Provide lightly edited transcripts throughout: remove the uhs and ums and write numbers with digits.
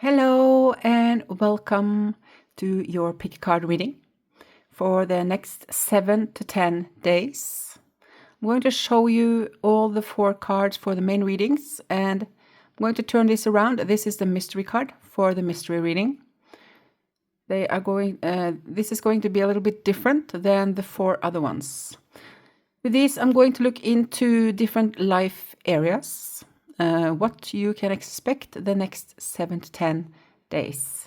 Hello and welcome to your pick card reading for the next 7 to 10 days. I'm going to show you all the 4 cards for the main readings, and I'm going to turn this around. This is the mystery card for the mystery reading. This is going to be a little bit different than the 4 other ones. With this, I'm going to look into different life areas. What you can expect the next 7 to 10 days.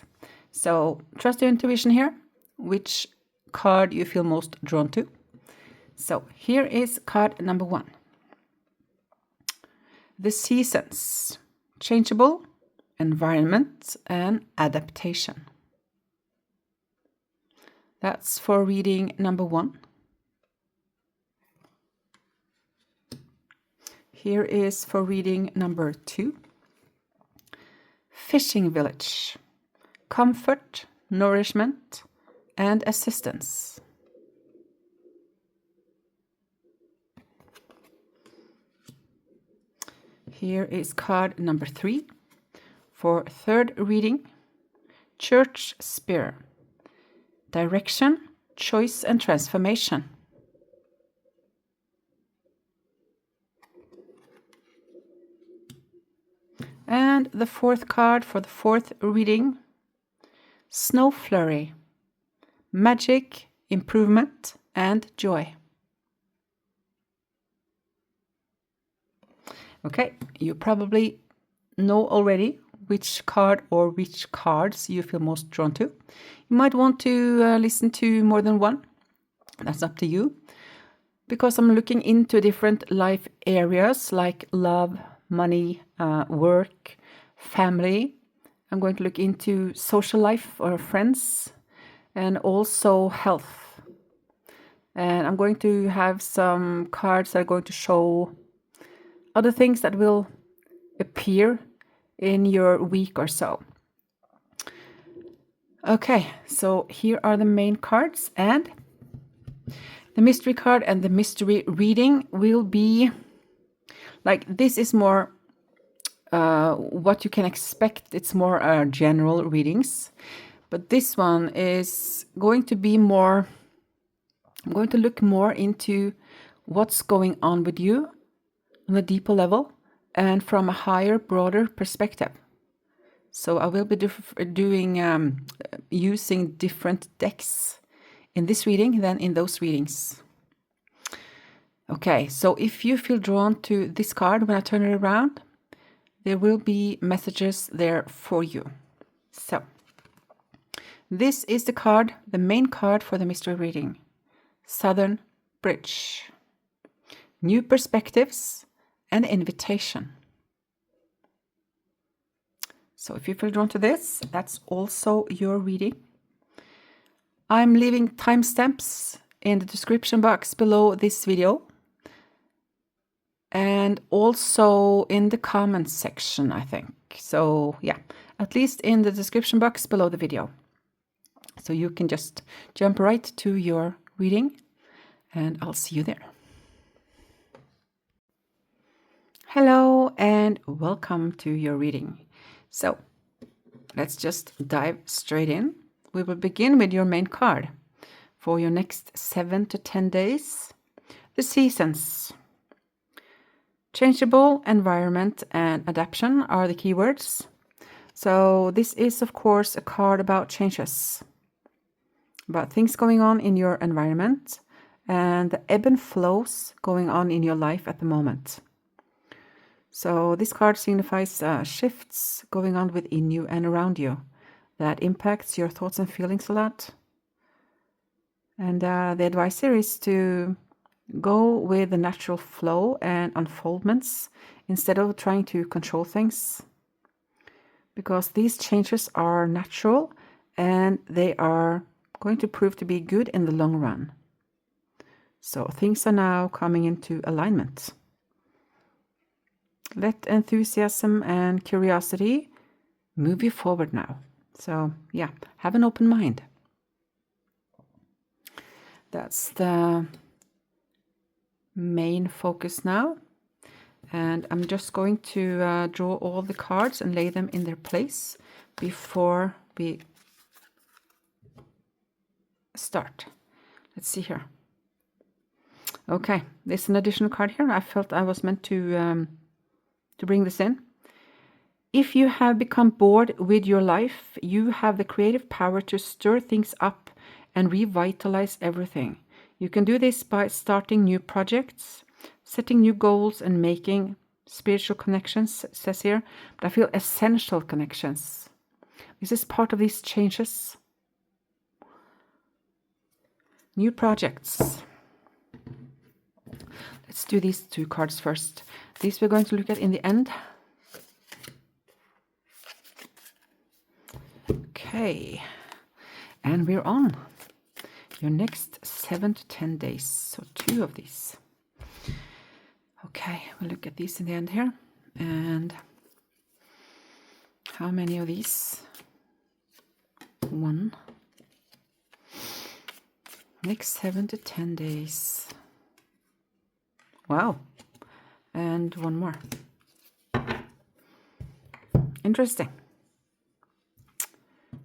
So trust your intuition here, which card you feel most drawn to. So here is card number 1. The seasons, changeable, environment, and adaptation. That's for reading number 1. Here is for reading number 2. Fishing village, comfort, nourishment, and assistance. Here is card number 3 for third reading. Church Spire, direction, choice, and transformation. And the 4th card for the 4th reading, Snow Flurry, magic, improvement, and joy. Okay, you probably know already which card or which cards you feel most drawn to. You might want to listen to more than one. That's up to you. Because I'm looking into different life areas like love, money, work, family. I'm going to look into social life or friends and also health. And I'm going to have some cards that are going to show other things that will appear in your week or so. Okay, so here are the main cards, and the mystery card and the mystery reading will be like, this is more what you can expect. It's more general readings. But this one is going to be more, I'm going to look more into what's going on with you on a deeper level and from a higher, broader perspective. So I will be using different decks in this reading than in those readings. Okay, so if you feel drawn to this card when I turn it around, there will be messages there for you. So, this is the card, the main card for the mystery reading. Southern Bridge. New perspectives and invitation. So if you feel drawn to this, that's also your reading. I'm leaving timestamps in the description box below this video. And also in the comments section, I think. So yeah, at least in the description box below the video. So you can just jump right to your reading, and I'll see you there. Hello and welcome to your reading. So let's just dive straight in. We will begin with your main card for your next 7 to 10 days. The seasons. Changeable, environment, and adaptation are the keywords. So this is, of course, a card about changes, about things going on in your environment and the ebb and flows going on in your life at the moment. So this card signifies shifts going on within you and around you that impacts your thoughts and feelings a lot. And the advice here is to go with the natural flow and unfoldments instead of trying to control things, because these changes are natural and they are going to prove to be good in the long run. So things are now coming into alignment. Let enthusiasm and curiosity move you forward now. So yeah, have an open mind. That's the main focus now, and I'm just going to draw all the cards and lay them in their place before we start. Let's see here. Okay, there's an additional card here. I felt I was meant to bring this in. If you have become bored with your life, you have the creative power to stir things up and revitalize everything. You can do this by starting new projects, setting new goals, and making spiritual connections, it says here. But I feel essential connections. This is part of these changes. New projects. Let's do these 2 cards first. These we're going to look at in the end. Okay, and we're on your next 7 to 10 days. So 2 of these. Okay, we'll look at these in the end here. And how many of these? 1. Next 7 to 10 days. Wow. And 1 more. Interesting.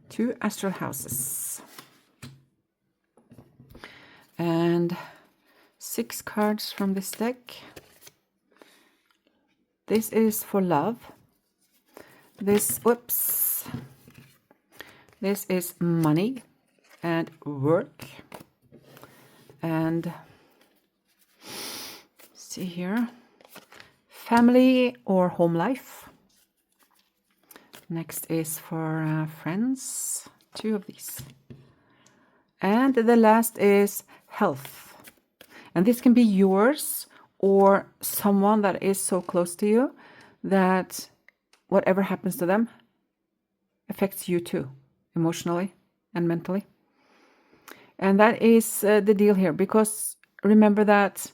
2 astral houses. And 6 cards from this deck. This is for love. This is money and work. And see here, family or home life. Next is for friends, 2 of these. And the last is health. And this can be yours or someone that is so close to you that whatever happens to them affects you too, emotionally and mentally. And that is the deal here, because remember that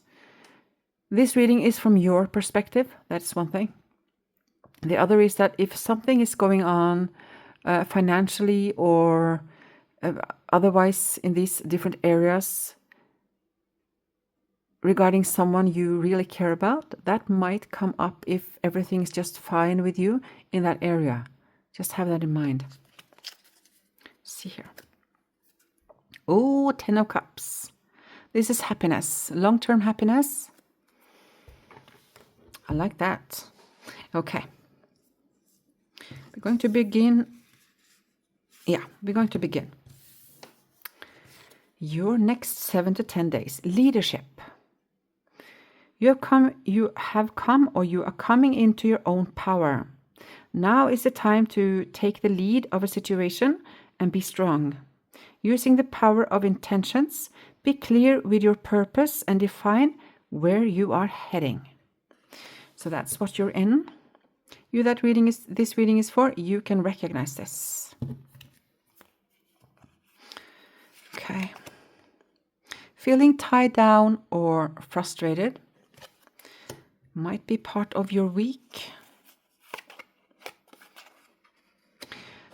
this reading is from your perspective. That's one thing. The other is that if something is going on financially or otherwise in these different areas regarding someone you really care about, that might come up if everything is just fine with you in that area. Just have that in mind. See here. Oh, 10 of Cups. This is happiness, long-term happiness. I like that. Okay. We're going to begin. Yeah, we're going to begin. Your next 7 to 10 days. Leadership. You have come or you are coming into your own power. Now is the time to take the lead of a situation and be strong. Using the power of intentions, be clear with your purpose and define where you are heading. So that's what you're in. You that this reading is for, you can recognize this. Okay. Feeling tied down or frustrated might be part of your week.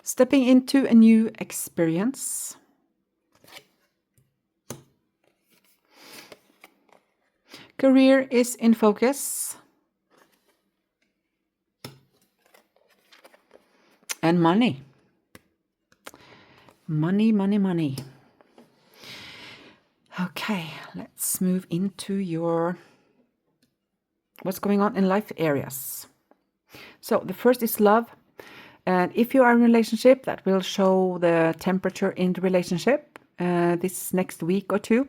Stepping into a new experience. Career is in focus. And money. Money, money, money. Okay, let's move into your what's going on in life areas. So the first is love. And if you are in a relationship, that will show the temperature in the relationship this next week or 2.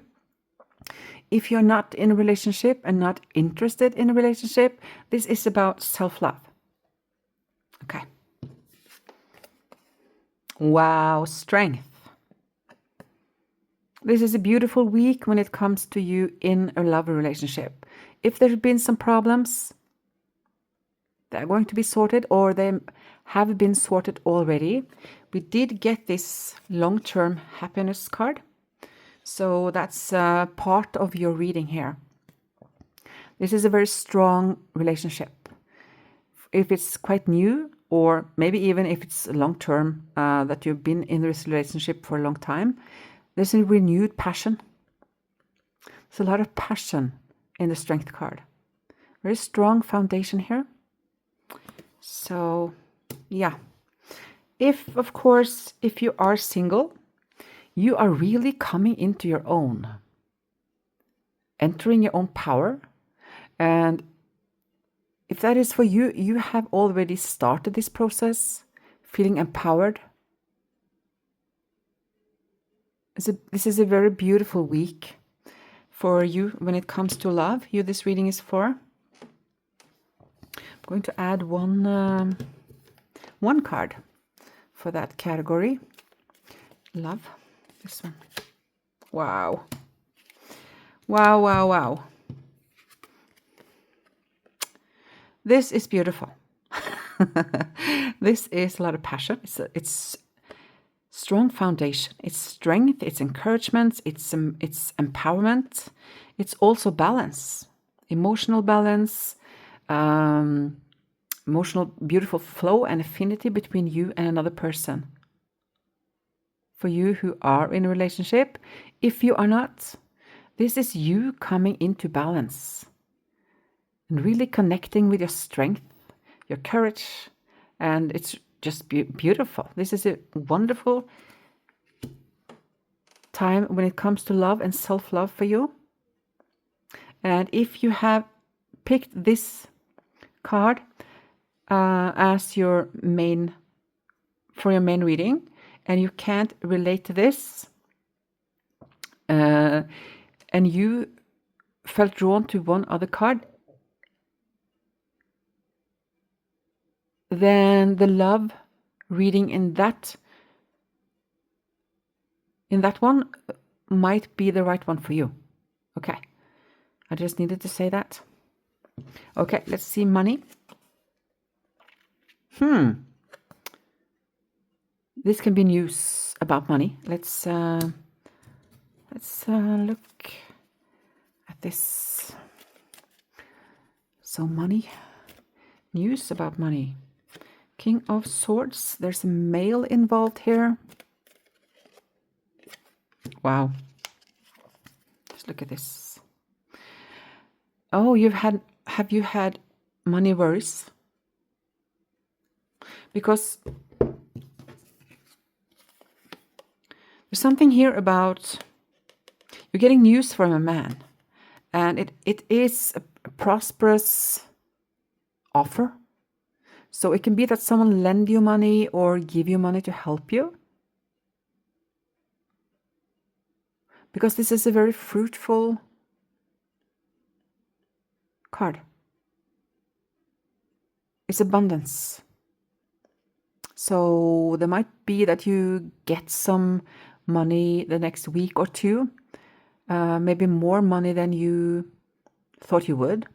If you're not in a relationship and not interested in a relationship, this is about self-love. Okay. Wow, strength. This is a beautiful week when it comes to you in a love relationship. If there have been some problems, they're going to be sorted, or they have been sorted already. We did get this long-term happiness card. So that's part of your reading here. This is a very strong relationship. If it's quite new, or maybe even if it's long-term, that you've been in this relationship for a long time, there's a renewed passion. There's a lot of passion in the strength card. Very strong foundation here. So, yeah. Of course, if you are single, you are really coming into your own, entering your own power. And if that is for you, you have already started this process, feeling empowered. This is a very beautiful week for you when it comes to love. You, this reading is for. I'm going to add one card for that category. Love. This one. Wow. Wow, wow, wow. This is beautiful. This is a lot of passion. It's strong foundation. It's strength. It's encouragement. It's empowerment. It's also balance, emotional balance, emotional beautiful flow and affinity between you and another person. For you who are in a relationship, if you are not, this is you coming into balance and really connecting with your strength, your courage, and it's just beautiful. This is a wonderful time when it comes to love and self-love for you. And if you have picked this card as your main reading, and you can't relate to this, and you felt drawn to one other card, then the love reading in that one might be the right one for you. Okay, I just needed to say that. Okay, let's see money. This can be news about money. Let's look at this. So money, news about money. King of Swords. There's a male involved here. Wow. Just look at this. Oh, have you had money worries? Because there's something here about you're getting news from a man, and it is a prosperous offer. So it can be that someone lend you money or give you money to help you. Because this is a very fruitful card. It's abundance. So there might be that you get some money the next week or two, maybe more money than you thought you would.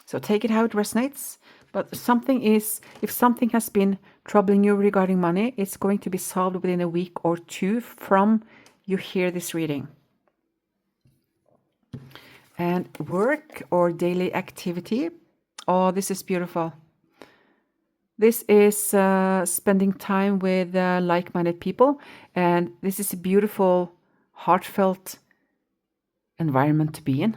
So take it how it resonates. But if something has been troubling you regarding money, it's going to be solved within a week or two from you hear this reading. And work or daily activity. Oh, this is beautiful. This is spending time with like-minded people. And this is a beautiful, heartfelt environment to be in.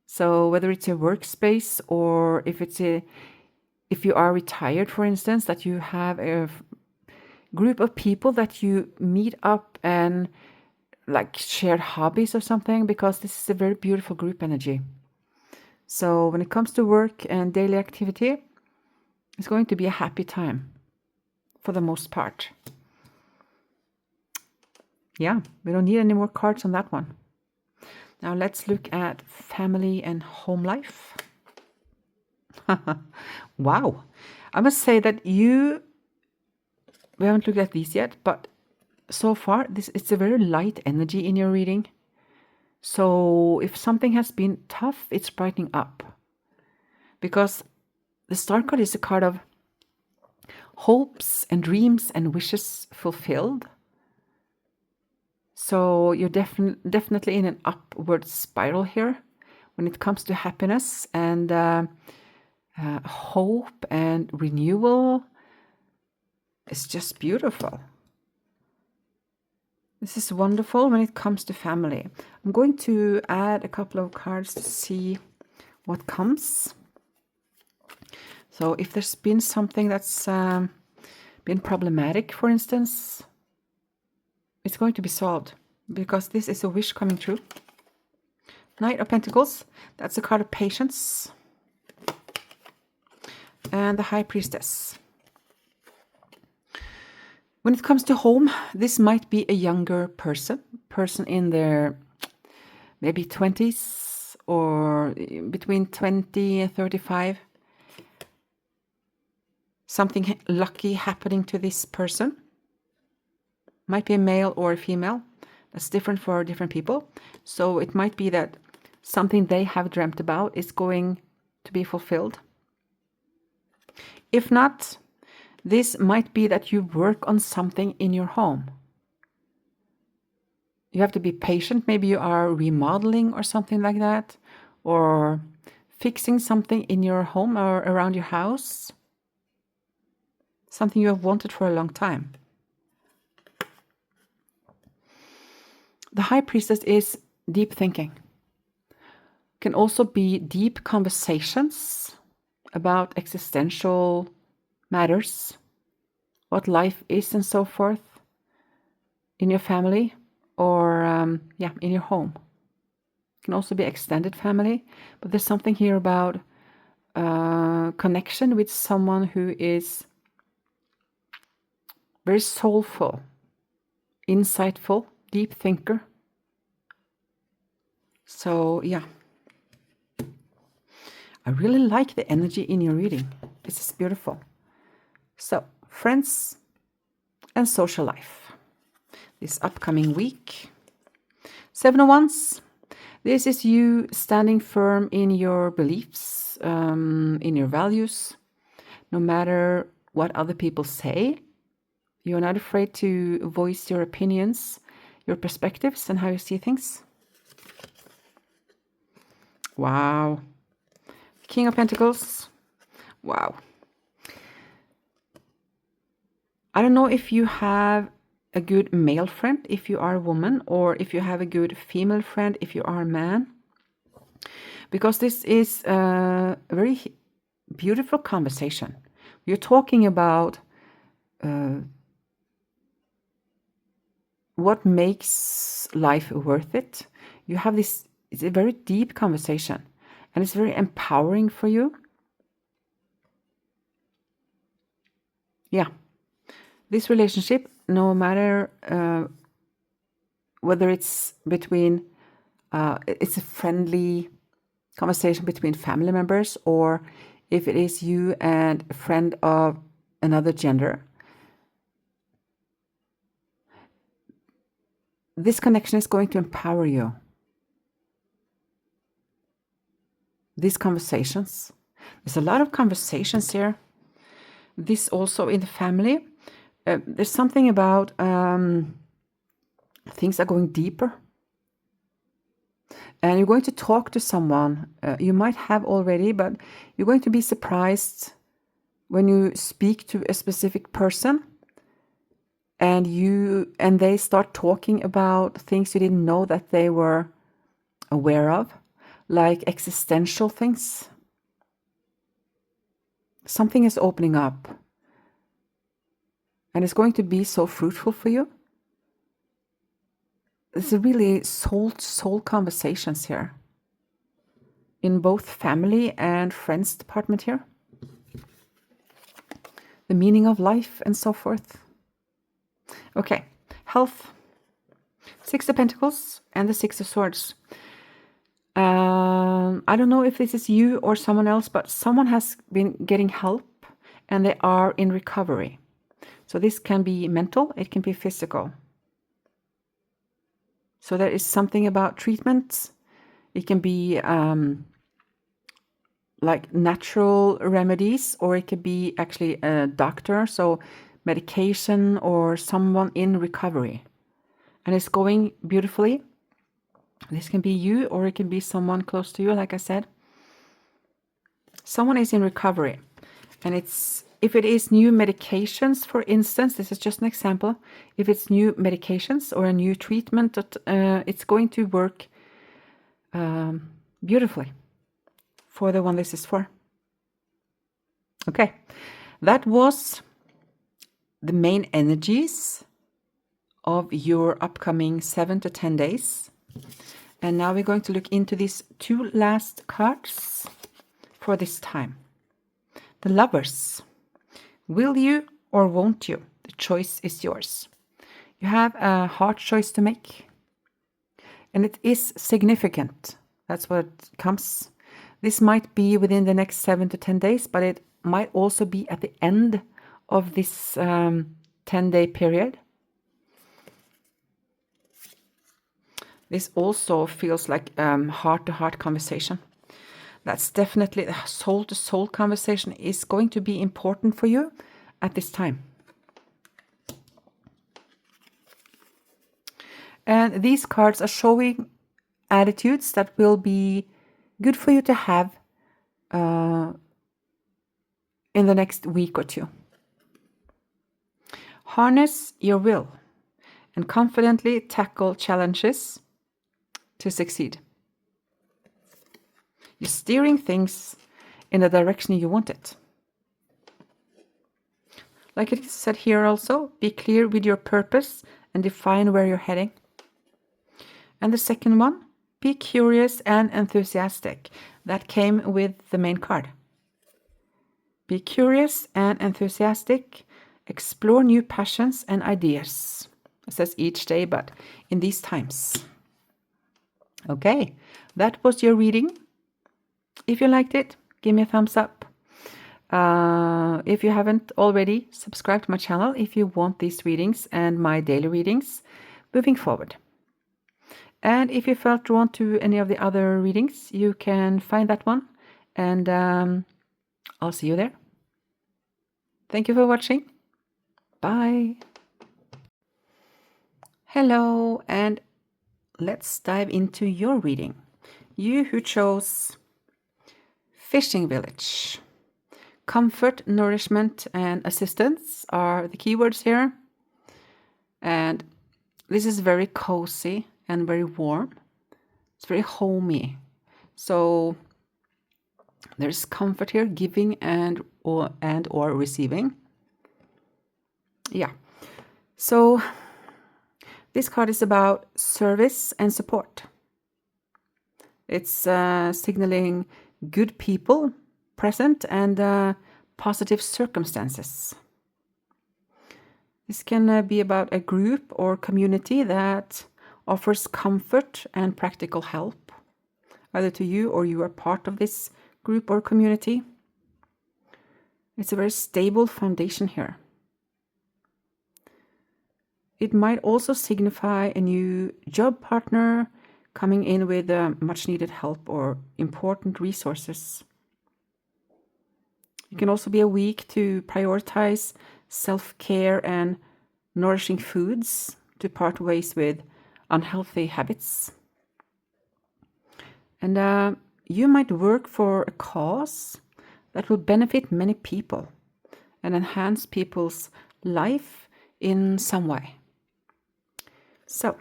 So whether it's a workspace or if you are retired, for instance, that you have a group of people that you meet up and like shared hobbies or something, because this is a very beautiful group energy. So when it comes to work and daily activity, it's going to be a happy time for the most part. Yeah, we don't need any more cards on that one. Now let's look at family and home life. Wow. I must say that we haven't looked at these yet, but so far it's a very light energy in your reading. So if something has been tough, it's brightening up. Because the Star card is a card of hopes and dreams and wishes fulfilled. So you're definitely in an upward spiral here when it comes to happiness and hope and renewal. It's just beautiful. This is wonderful when it comes to family. I'm going to add a couple of cards to see what comes. So if there's been something that's been problematic, for instance, it's going to be solved because this is a wish coming true. Knight of Pentacles, that's a card of patience. And the High Priestess. When it comes to home, this might be a younger person in their maybe 20s or between 20 and 35. Something lucky happening to this person. Might be a male or a female. That's different for different people. So it might be that something they have dreamt about is going to be fulfilled. If not, this might be that you work on something in your home. You have to be patient. Maybe you are remodeling or something like that, or fixing something in your home or around your house. Something you have wanted for a long time. The High Priestess is deep thinking. Can also be deep conversations about existential matters, what life is and so forth, in your family or in your home. It can also be extended family, but there's something here about connection with someone who is very soulful, insightful, deep thinker. So yeah, I really like the energy in your reading. This is beautiful. So, friends and social life this upcoming week. 7 of Wands. This is you standing firm in your beliefs, in your values, no matter what other people say. You're not afraid to voice your opinions, your perspectives, and how you see things. Wow. King of Pentacles. Wow. I don't know if you have a good male friend if you are a woman, or if you have a good female friend if you are a man. Because this is a very beautiful conversation. You're talking about what makes life worth it. You have this, it's a very deep conversation, and it's very empowering for you. Yeah. This relationship, no matter whether it's between, it's a friendly conversation between family members, or if it is you and a friend of another gender, this connection is going to empower you. These conversations, there's a lot of conversations here. This also in the family. There's something about things are going deeper. And you're going to talk to someone. You might have already, but you're going to be surprised when you speak to a specific person and they start talking about things you didn't know that they were aware of, like existential things. Something is opening up. And it's going to be so fruitful for you. It's a really soul conversations here. In both family and friends department here. The meaning of life and so forth. Okay, health. 6 of Pentacles and the 6 of Swords. I don't know if this is you or someone else, but someone has been getting help and they are in recovery. So this can be mental, it can be physical. So there is something about treatment. It can be like natural remedies, or it could be actually a doctor, so medication or someone in recovery. And it's going beautifully. This can be you, or it can be someone close to you, like I said. Someone is in recovery. And if it is new medications, for instance, this is just an example. If it's new medications or a new treatment, it's going to work beautifully for the one this is for. Okay, that was the main energies of your upcoming 7 to 10 days. And now we're going to look into these 2 last cards for this time. The Lovers. Will you or won't you? The choice is yours. You have a hard choice to make. And it is significant. That's what comes. This might be within the next 7 to 10 days, but it might also be at the end of this 10-day period. This also feels like heart-to-heart conversation. That's definitely the soul-to-soul conversation is going to be important for you at this time. And these cards are showing attitudes that will be good for you to have in the next week or 2. Harness your will and confidently tackle challenges to succeed. You're steering things in the direction you want it. Like it is said here also, be clear with your purpose and define where you're heading. And the second one, be curious and enthusiastic. That came with the main card. Be curious and enthusiastic. Explore new passions and ideas. It says each day, but in these times. Okay, that was your reading. If you liked it, give me a thumbs up. If you haven't already, subscribe to my channel if you want these readings and my daily readings moving forward. And if you felt drawn to any of the other readings, you can find that one. And I'll see you there. Thank you for watching. Bye. Hello, and let's dive into your reading. You who chose Fishing Village. Comfort, nourishment, and assistance are the keywords here. And this is very cozy and very warm. It's very homey. So there's comfort here, giving and or receiving. Yeah. So this card is about service and support. It's signaling good people present and positive circumstances. This can be about a group or community that offers comfort and practical help, either to you or you are part of this group or community. It's a very stable foundation here. It might also signify a new job partner coming in with much needed help or important resources. It can also be a week to prioritize self-care and nourishing foods, to part ways with unhealthy habits. And you might work for a cause that will benefit many people and enhance people's life in some way. So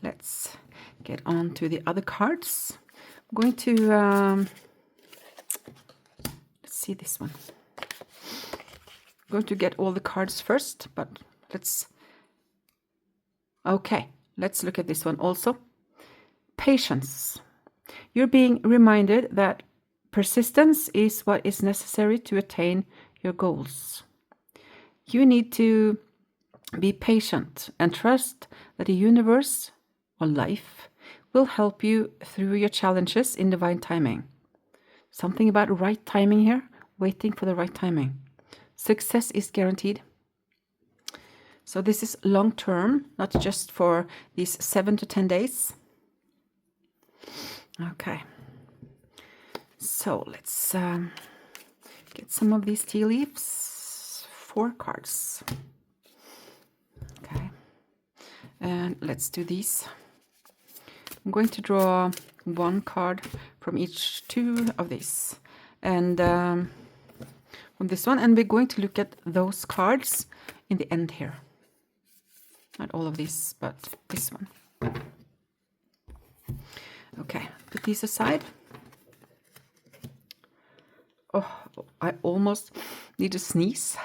let's get on to the other cards. I'm going to let's see this one. I'm going to get all the cards first, but let's look at this one also. Patience. You're being reminded that persistence is what is necessary to attain your goals. You need to be patient and trust that the universe or life will help you through your challenges in divine timing. Something about right timing here, waiting for the right timing. Success is guaranteed. So this is long term, not just for these 7 to 10 days. Okay. So let's get some of these tea leaves. 4 cards. Okay. And let's do these. I'm going to draw 1 card from each 2 of these. And from this one. And we're going to look at those cards in the end here. Not all of these, but this one. Okay, put these aside. Oh, I almost need to sneeze.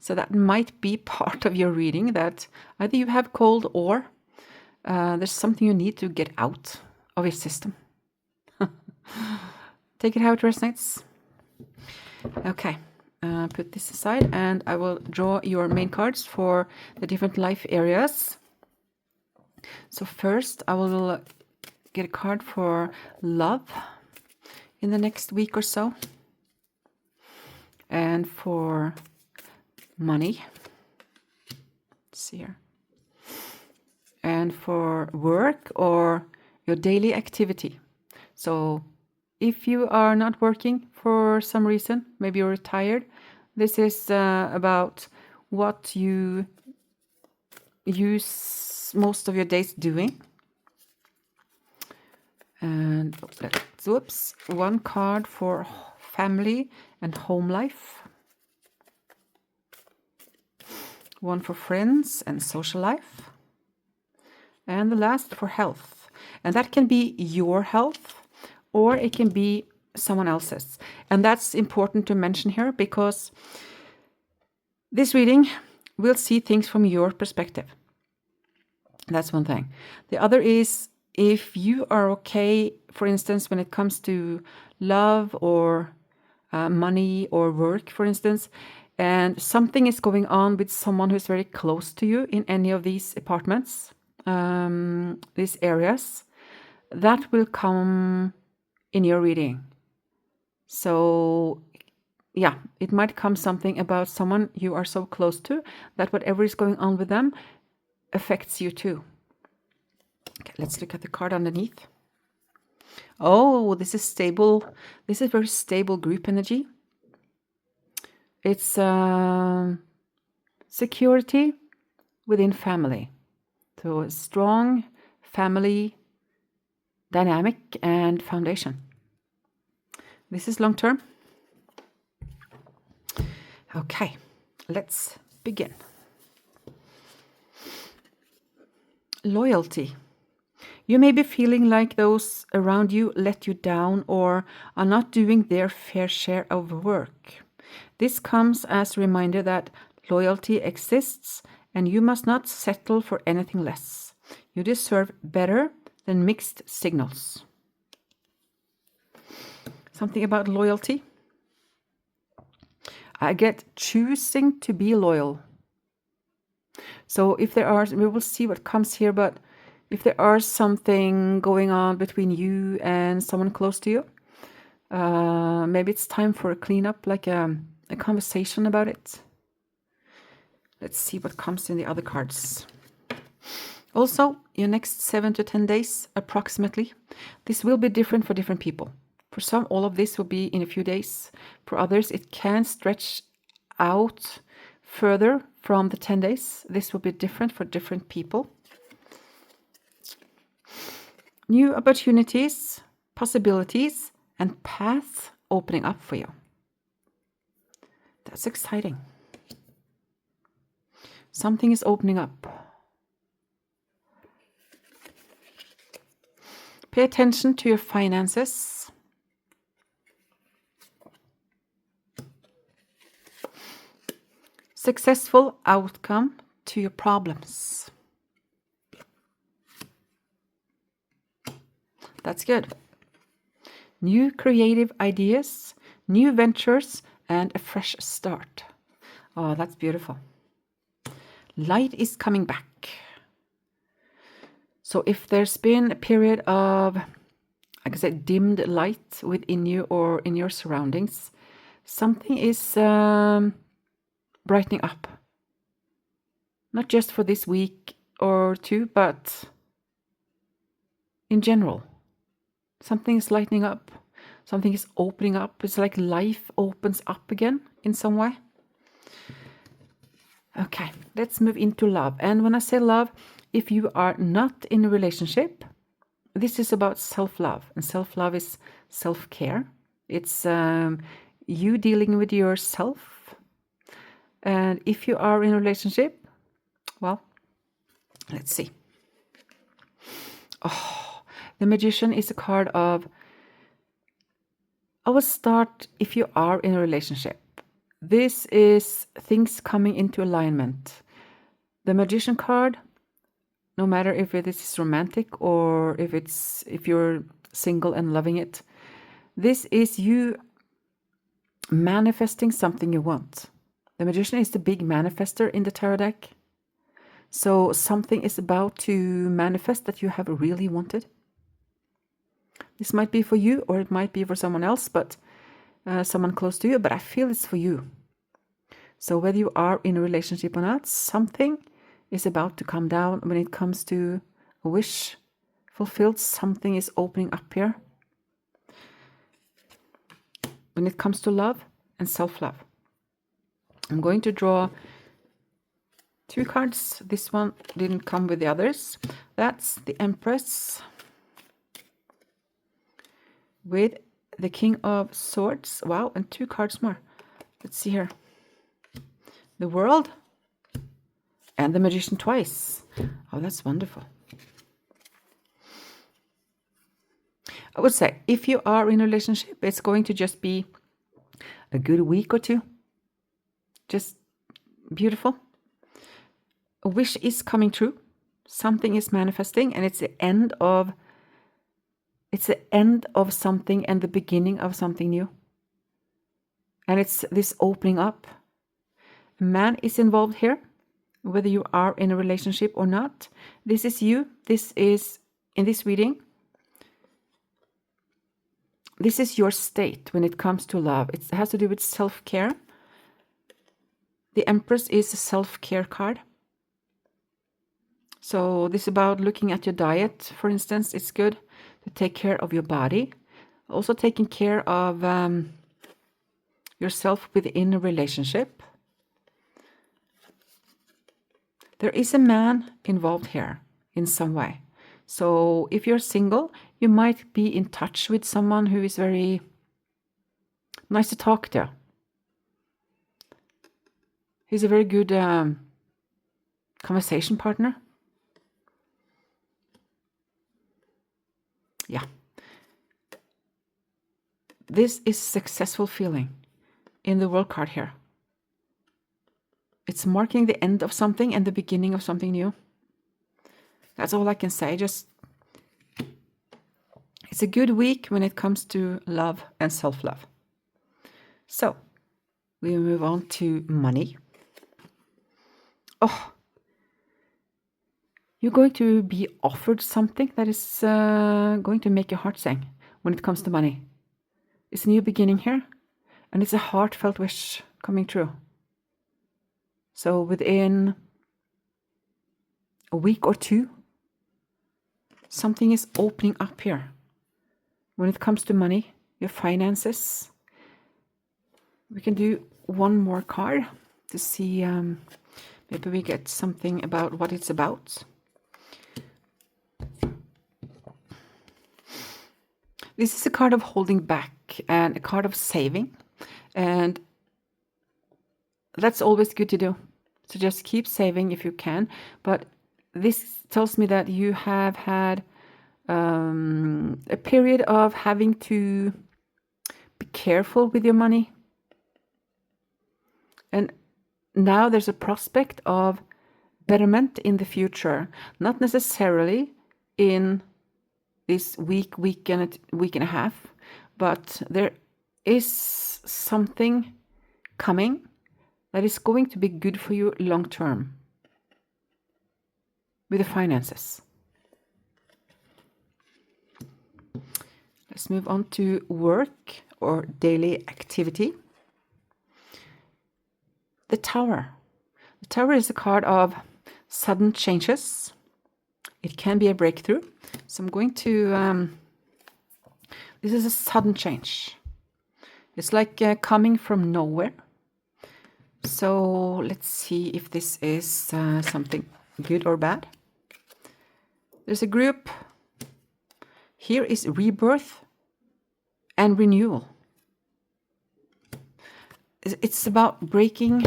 So that might be part of your reading, that either you have cold or there's something you need to get out of your system. Take it how it resonates. Okay, put this aside and I will draw your main cards for the different life areas. So first I will get a card for love in the next week or so, and for money. Let's see here. And for work or your daily activity. So if you are not working for some reason, maybe you're retired, this is about what you use most of your days doing. And whoops, one card for family and home life. One for friends and social life. And the last for health. And that can be your health or it can be someone else's. And that's important to mention here because this reading will see things from your perspective. That's one thing. The other is, if you are okay, for instance, when it comes to love or money or work, for instance, and something is going on with someone who's very close to you in any of these apartments, these areas, that will come in your reading. So yeah, it might come something about someone you are so close to that whatever is going on with them affects you too. Okay, let's look at the card underneath. Oh, this is stable. This is very stable group energy. It's security within family. So a strong family dynamic and foundation. This is long term. Okay, let's begin. Loyalty. You may be feeling like those around you let you down or are not doing their fair share of work. This comes as a reminder that loyalty exists and you must not settle for anything less. You deserve better than mixed signals. Something about loyalty. I get choosing to be loyal. So if there are, we will see what comes here, but if there are something going on between you and someone close to you, maybe it's time for a cleanup, like a conversation about it. Let's see what comes in the other cards. Also, your next 7 to 10 days, approximately, this will be different for different people. For some, all of this will be in a few days. For others, it can stretch out further from the 10 days. This will be different for different people. New opportunities, possibilities, and paths opening up for you. That's exciting. Something is opening up. Pay attention to your finances. Successful outcome to your problems. That's good. New creative ideas, new ventures, and a fresh start. Oh, that's beautiful. Light is coming back. So if there's been a period of, like I said, dimmed light within you or in your surroundings, something is brightening up. Not just for this week or two, but in general. Something is lightening up. Something is opening up. It's like life opens up again in some way. Okay, let's move into love. And when I say love, if you are not in a relationship, this is about self-love. And self-love is self-care. It's you dealing with yourself. And if you are in a relationship, well, let's see. Oh, the Magician is a card of, I will start if you are in a relationship. This is things coming into alignment. The Magician card, no matter if it is romantic or if you're single and loving it, this is you manifesting something you want. The Magician is the big manifester in the tarot deck. So something is about to manifest that you have really wanted. This might be for you or it might be for someone else, but someone close to you, but I feel it's for you. So whether you are in a relationship or not, something is about to come down when it comes to a wish fulfilled. Something is opening up here. When it comes to love and self-love. I'm going to draw 2 cards. This one didn't come with the others. That's the Empress with the King of Swords. Wow, and 2 cards more. Let's see here. The World and the Magician twice. Oh, that's wonderful. I would say if you are in a relationship, it's going to just be a good week or 2. Just beautiful. A wish is coming true. Something is manifesting, and it's the end of something and the beginning of something new. And it's this opening up. A man is involved here, whether you are in a relationship or not. This is you. This is, in this reading, this is your state when it comes to love. It has to do with self-care. The Empress is a self-care card. So this is about looking at your diet, for instance. It's good to take care of your body. Also taking care of yourself within a relationship. There is a man involved here in some way. So if you're single, you might be in touch with someone who is very nice to talk to. He's a very good conversation partner. Yeah. This is successful feeling in the World card here. It's marking the end of something and the beginning of something new. That's all I can say. Just, it's a good week when it comes to love and self-love. So, we move on to money. Oh, you're going to be offered something that is going to make your heart sing when it comes to money. It's a new beginning here, and it's a heartfelt wish coming true. So within a week or 2, something is opening up here. When it comes to money, your finances. We can do one more card to see, maybe we get something about what it's about. This is a card of holding back and a card of saving. And that's always good to do. So just keep saving if you can. But this tells me that you have had a period of having to be careful with your money. And now there's a prospect of betterment in the future. Not necessarily in this week and a half, but there is something coming that is going to be good for you long term with the finances. Let's move on to work or daily activity. The Tower. The Tower is a card of sudden changes. It can be a breakthrough. So I'm going to, this is a sudden change. It's like coming from nowhere. So let's see if this is something good or bad. There's a group. Here is rebirth and renewal. It's about breaking.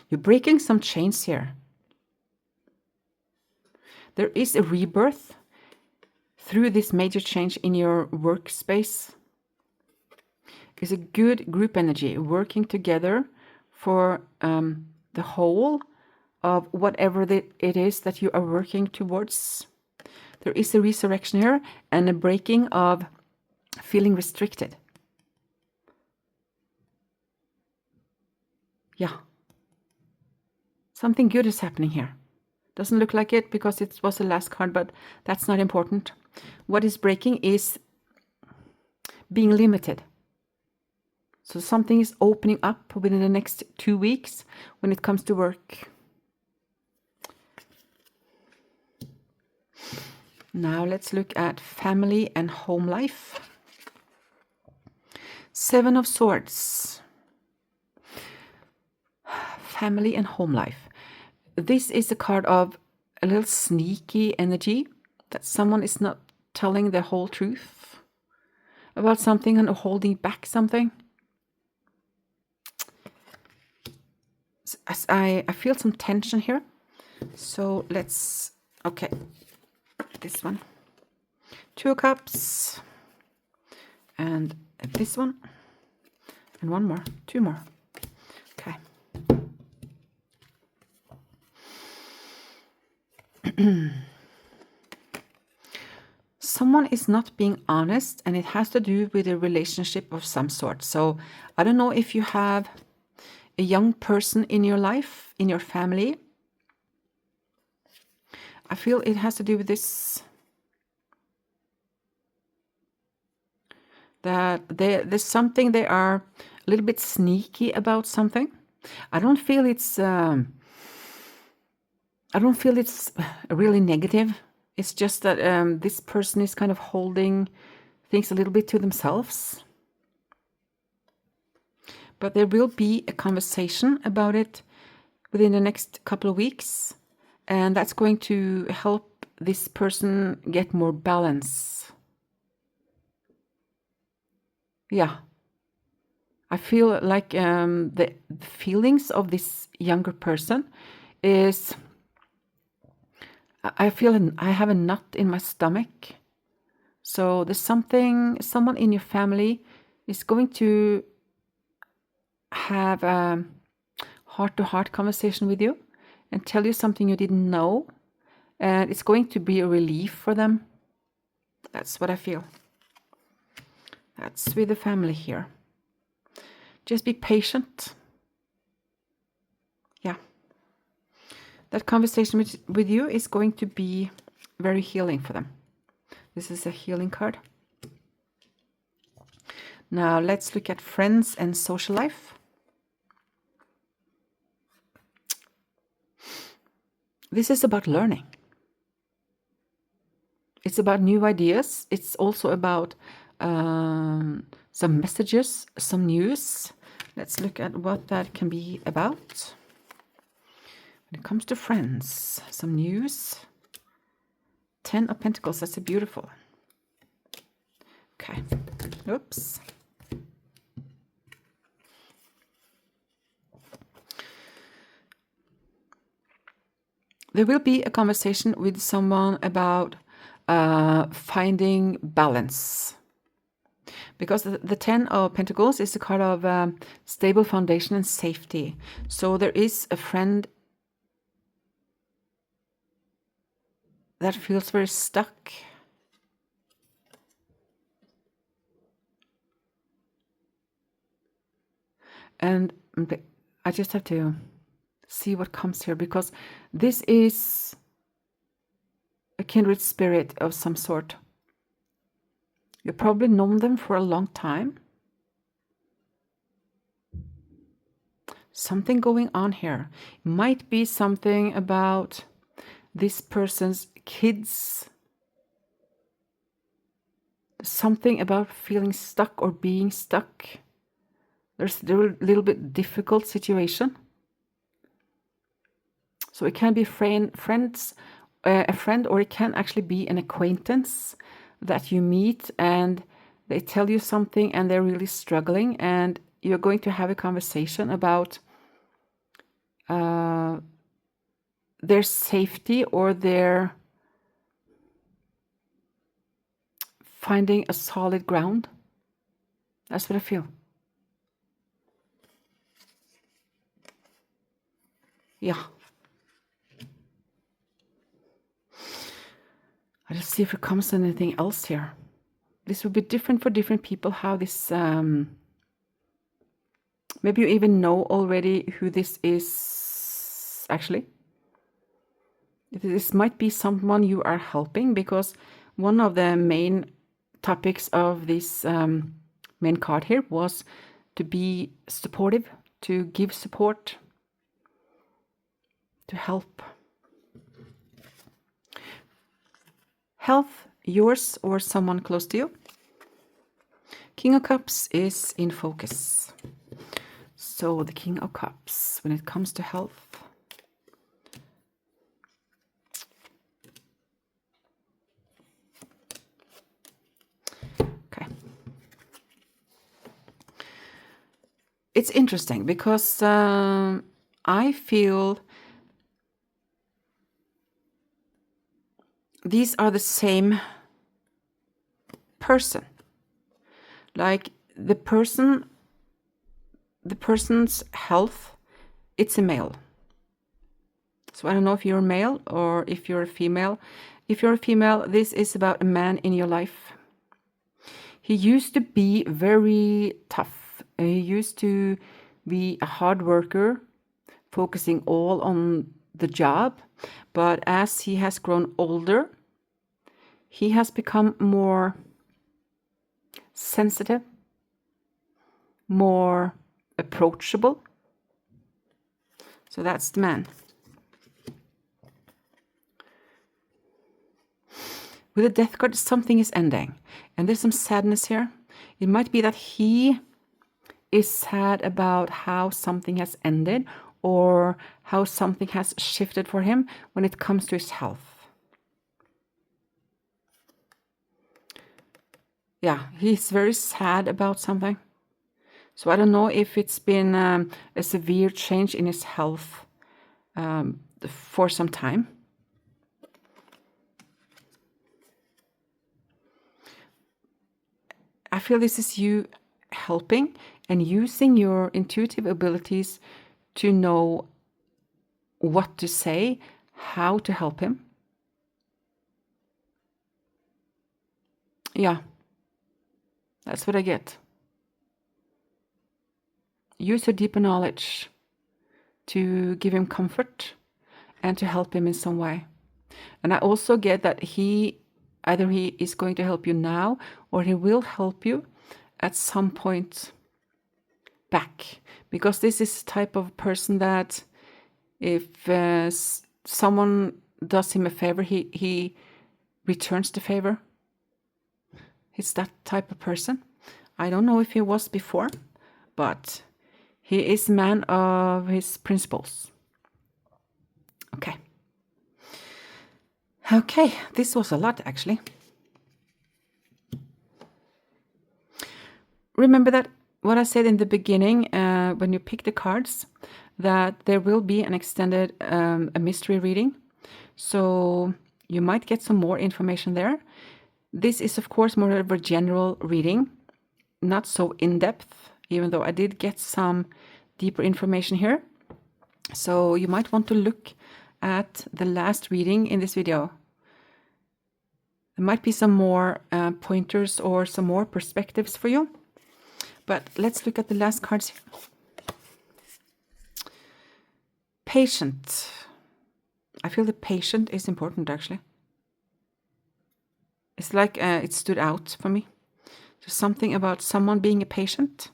You're breaking some chains here. There is a rebirth through this major change in your workspace is a good group energy, working together for the whole of whatever it is that you are working towards. There is a resurrection here and a breaking of feeling restricted. Yeah. Something good is happening here. Doesn't look like it because it was the last card, but that's not important. What is breaking is being limited. So something is opening up within the next 2 weeks when it comes to work. Now let's look at family and home life. 7 of Swords. Family and home life. This is a card of a little sneaky energy that someone is not telling the whole truth about something and holding back something. As I feel some tension here. So let's, okay, this one. 2 of Cups. And this one. And one more, 2 more. Okay. Someone is not being honest, and it has to do with a relationship of some sort. So I don't know if you have a young person in your life, in your family. I feel it has to do with this, that there's something, they are a little bit sneaky about something. I don't feel it's really negative. It's just that this person is kind of holding things a little bit to themselves. But there will be a conversation about it within the next couple of weeks. And that's going to help this person get more balance. Yeah. I feel like the feelings of this younger person is, I feel I have a knot in my stomach. So there's someone in your family is going to have a heart-to-heart conversation with you and tell you something you didn't know. And it's going to be a relief for them. That's what I feel. That's with the family here. Just be patient. Yeah. That conversation with you is going to be very healing for them. This is a healing card. Now let's look at friends and social life. This is about learning. It's about new ideas. It's also about some messages, some news. Let's look at what that can be about. When it comes to friends, some news. 10 of Pentacles, that's a beautiful. Okay, oops. There will be a conversation with someone about finding balance. Because the 10 of Pentacles is a card of stable foundation and safety. So there is a friend that feels very stuck. And I just have to see what comes here, because this is a kindred spirit of some sort. You've probably known them for a long time. Something going on here. Might be something about this person's kids. Something about feeling stuck or being stuck. There's a little bit difficult situation. So it can be a friend, or it can actually be an acquaintance that you meet and they tell you something and they're really struggling, and you're going to have a conversation about their safety or their finding a solid ground. That's what I feel. Yeah. I'll see if it comes anything else here. This will be different for different people, how this... maybe you even know already who this is, actually. This might be someone you are helping, because one of the main topics of this main card here was to be supportive, to give support, to help. Health, yours or someone close to you. King of Cups is in focus. So the King of Cups, when it comes to health. Okay. It's interesting because I feel these are the same person. Like the person's health, it's a male. So I don't know if you're a male or if you're a female. If you're a female, this is about a man in your life. He used to be very tough. He used to be a hard worker, focusing all on the job. But as he has grown older, he has become more sensitive, more approachable. So that's the man. With the Death card, something is ending. And there's some sadness here. It might be that he is sad about how something has ended or how something has shifted for him when it comes to his health. Yeah, he's very sad about something. So I don't know if it's been a severe change in his health for some time. I feel this is you helping and using your intuitive abilities to know what to say, how to help him. Yeah, that's what I get. Use your deeper knowledge to give him comfort and to help him in some way. And I also get that either he is going to help you now or he will help you at some point back. Because this is the type of person that if someone does him a favor, he returns the favor. He's that type of person. I don't know if he was before, but he is a man of his principles. Okay. Okay, this was a lot actually. Remember that what I said in the beginning when you pick the cards, that there will be an extended a mystery reading. So you might get some more information there. This is of course more of a general reading, not so in-depth, even though I did get some deeper information here. So you might want to look at the last reading in this video. There might be some more pointers or some more perspectives for you. But let's look at the last cards here. Patient. I feel the patient is important actually. It's like it stood out for me. There's something about someone being a patient.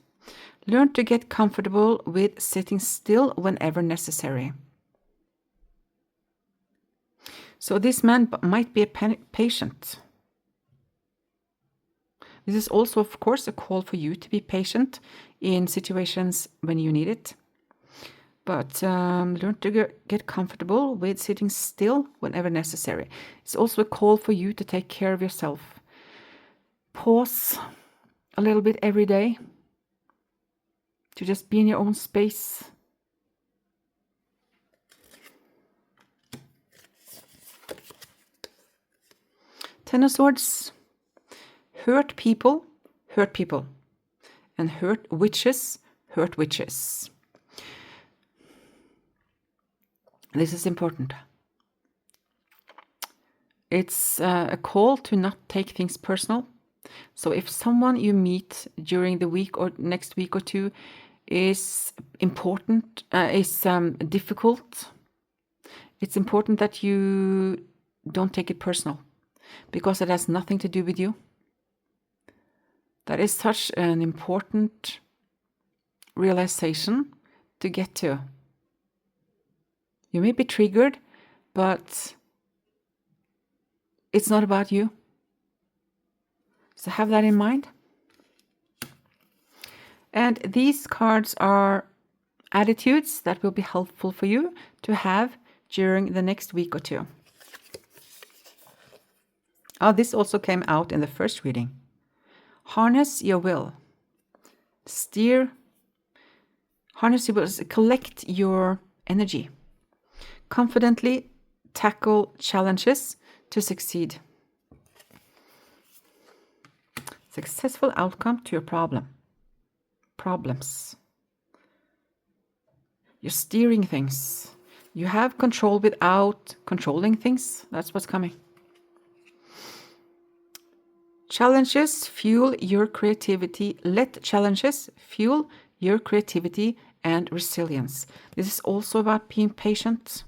Learn to get comfortable with sitting still whenever necessary. So this man might be a patient. This is also, of course, a call for you to be patient in situations when you need it. But learn to get comfortable with sitting still whenever necessary. It's also a call for you to take care of yourself. Pause a little bit every day. To just be in your own space. Ten of Swords. Hurt people. And hurt witches. This is important. It's a call to not take things personal. So if someone you meet during the week or next week or two is important, difficult, it's important that you don't take it personal, because it has nothing to do with you. That is such an important realization to get to. You may be triggered, but it's not about you. So have that in mind. And these cards are attitudes that will be helpful for you to have during the next week or two. Oh, this also came out in the first reading. Harness your will. Harness your will. Collect your energy. Confidently tackle challenges to succeed. Successful outcome to your problems. You're steering things. You have control without controlling things. That's what's coming. Challenges fuel your creativity. Let challenges fuel your creativity and resilience. This is also about being patient.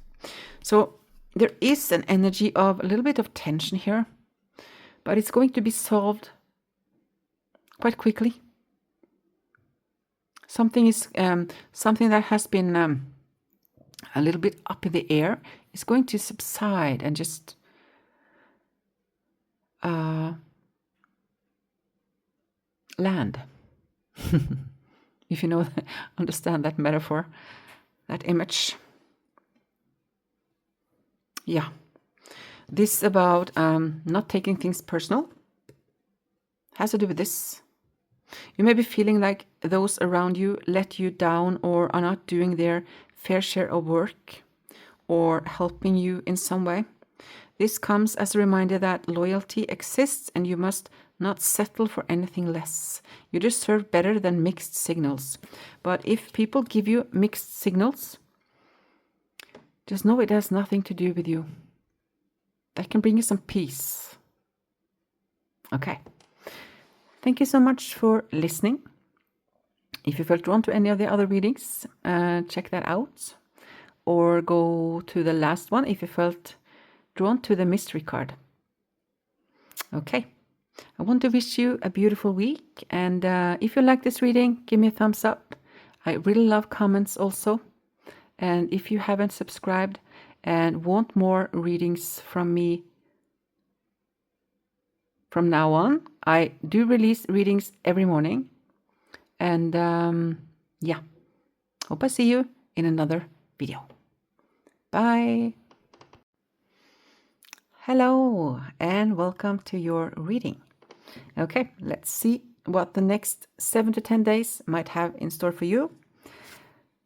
So there is an energy of a little bit of tension here, but it's going to be solved quite quickly. Something that has been a little bit up in the air is going to subside and just land. If you know, understand that metaphor, that image. Yeah. This about not taking things personal has to do with this. You may be feeling like those around you let you down or are not doing their fair share of work or helping you in some way. This comes as a reminder that loyalty exists and you must not settle for anything less. You deserve better than mixed signals. But if people give you mixed signals, just know it has nothing to do with you. That can bring you some peace. Okay. Thank you so much for listening. If you felt drawn to any of the other readings, check that out. Or go to the last one if you felt drawn to the mystery card. Okay. I want to wish you a beautiful week. And if you like this reading, give me a thumbs up. I really love comments also. And if you haven't subscribed and want more readings from me from now on, I do release readings every morning. And yeah, hope I see you in another video. Bye. Hello and welcome to your reading. Okay, let's see what the next 7 to 10 days might have in store for you.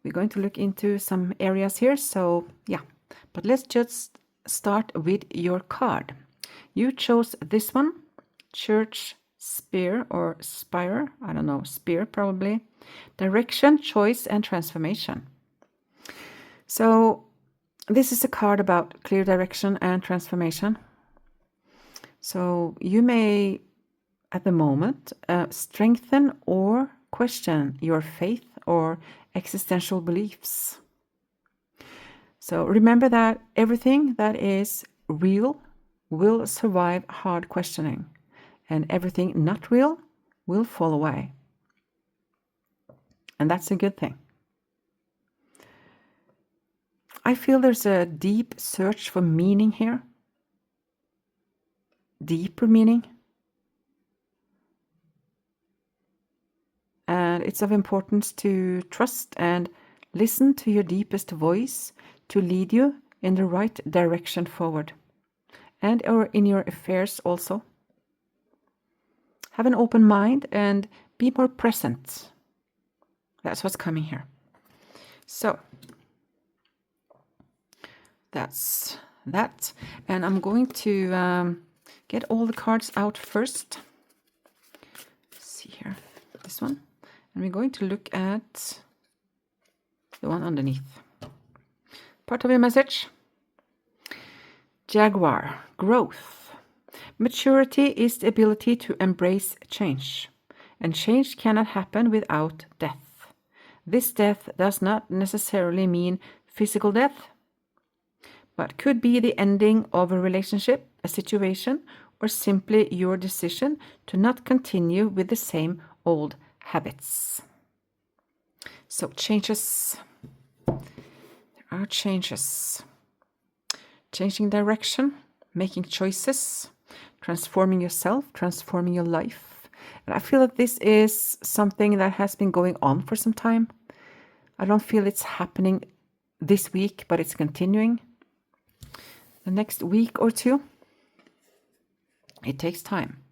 We're going to look into some areas here, so yeah. But let's just start with your card. You chose this one, Church Spire or Spire, I don't know, Spire probably. Direction, choice, and transformation. So this is a card about clear direction and transformation. So you may, at the moment, strengthen or question your faith or existential beliefs. So remember that everything that is real will survive hard questioning, and everything not real will fall away. And that's a good thing. I feel there's a deep search for meaning here. Deeper meaning. And it's of importance to trust and listen to your deepest voice to lead you in the right direction forward. And or in your affairs also. Have an open mind and be more present. That's what's coming here. So that's that. And I'm going to get all the cards out first. Let's see here. This one. And we're going to look at the one underneath. part of your message. Jaguar, growth. Maturity is the ability to embrace change, and change cannot happen without death. This death does not necessarily mean physical death, but could be the ending of a relationship, a situation, or simply your decision to not continue with the same old habits. So changes. There are changes. Changing direction, making choices, transforming yourself, transforming your life. And I feel that this is something that has been going on for some time. I don't feel it's happening this week, but it's continuing. The next week or two. It takes time.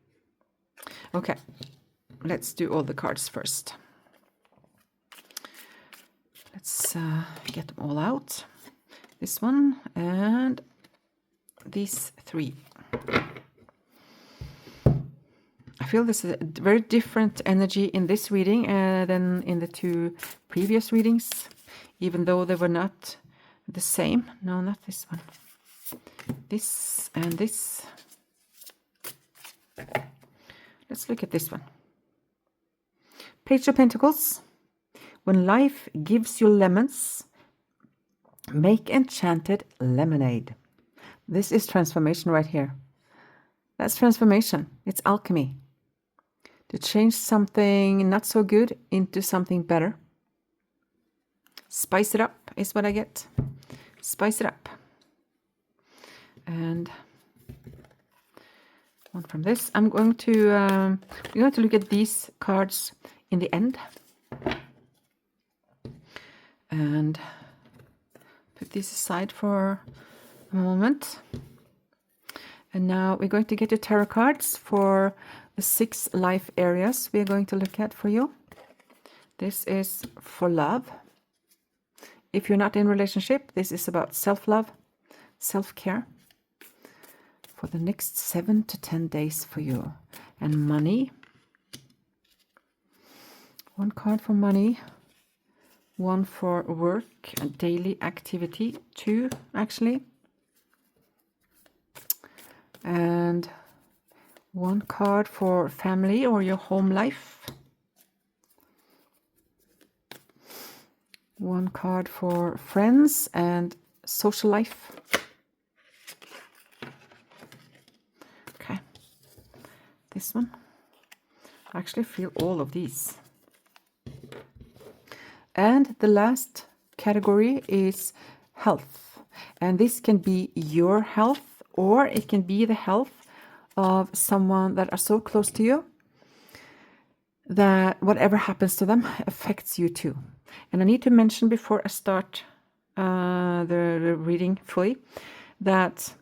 Okay, let's do all the cards first. Let's get them all out. This one and these three. I feel there's a very different energy in this reading than in the two previous readings, even though they were not the same. No, not this one. This and this. Let's look at this one. Page of Pentacles. When life gives you lemons, make enchanted lemonade. This is transformation right here. That's transformation. It's alchemy. To change something not so good into something better. Spice it up is what I get. Spice it up. And one from this. We're going to look at these cards in the end. And put these aside for a moment. And now we're going to get the tarot cards for the 6 life areas we're going to look at for you. This is for love. If you're not in a relationship, this is about self-love, self-care for the next 7 to 10 days for you. And money. 1 card for money. 1 for work and daily activity. 2 actually. And 1 card for family or your home life. 1 card for friends and social life. Okay. This one. I actually feel all of these. And the last category is health. And this can be your health, or it can be the health of someone that are so close to you that whatever happens to them affects you too. And I need to mention before I start the reading fully that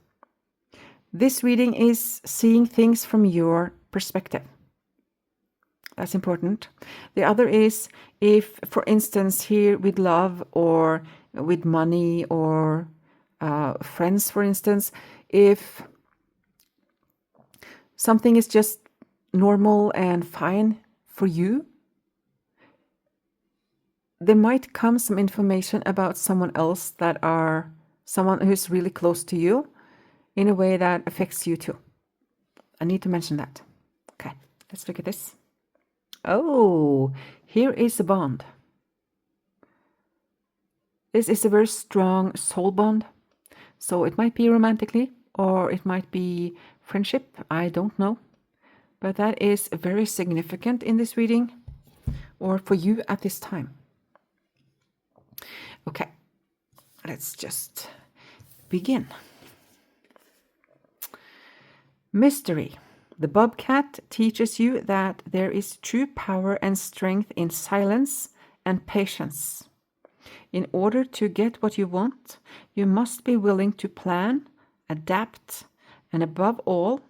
this reading is seeing things from your perspective. That's important. The other is if, for instance, here with love or with money or friends, for instance, if something is just normal and fine for you, there might come some information about someone else that are someone who's really close to you in a way that affects you too. I need to mention that. Okay, let's look at this. Oh, here is a bond. This is a very strong soul bond. So it might be romantically or it might be friendship. I don't know. But that is very significant in this reading or for you at this time. Okay, let's just begin. Mystery. The bobcat teaches you that there is true power and strength in silence and patience. In order to get what you want, you must be willing to plan, adapt, and above all,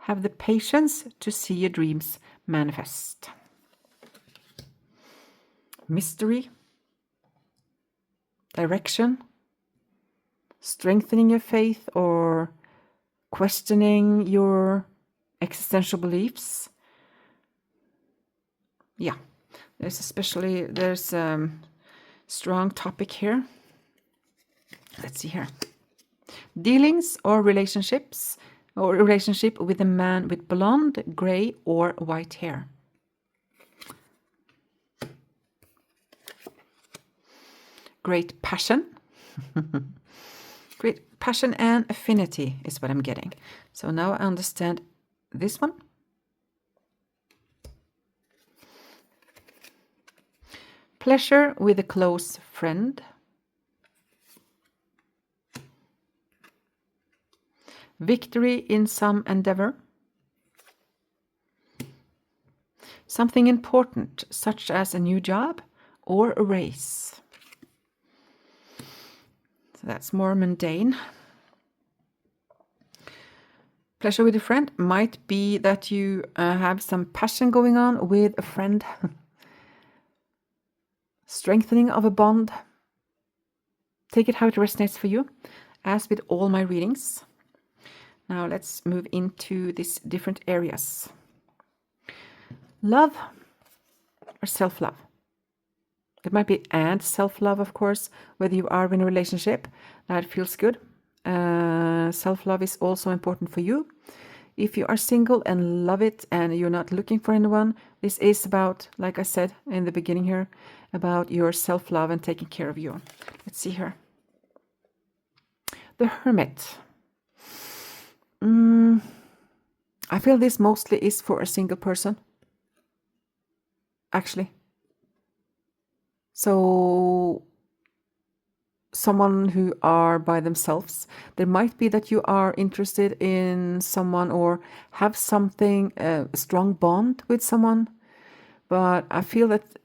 have the patience to see your dreams manifest. Mystery, direction, strengthening your faith or questioning your existential beliefs. Yeah, there's a strong topic here. Let's see here. Dealings or relationships, or a relationship with a man with blonde, gray, or white hair. Great passion. Great passion and affinity is what I'm getting. So now I understand this one. Pleasure with a close friend. Victory in some endeavor. Something important, such as a new job or a race. So that's more mundane. Pleasure with a friend might be that you have some passion going on with a friend. Strengthening of a bond. Take it how it resonates for you, as with all my readings. Now let's move into these different areas. Love or self-love. It might be and self-love, of course, whether you are in a relationship that feels good. Self-love is also important for you. If you are single and love it and you're not looking for anyone, this is about, like I said in the beginning here, about your self-love and taking care of you. Let's see here. The Hermit. I feel this mostly is for a single person, actually. So someone who are by themselves. There might be that you are interested in someone or have something, a strong bond with someone. But I feel that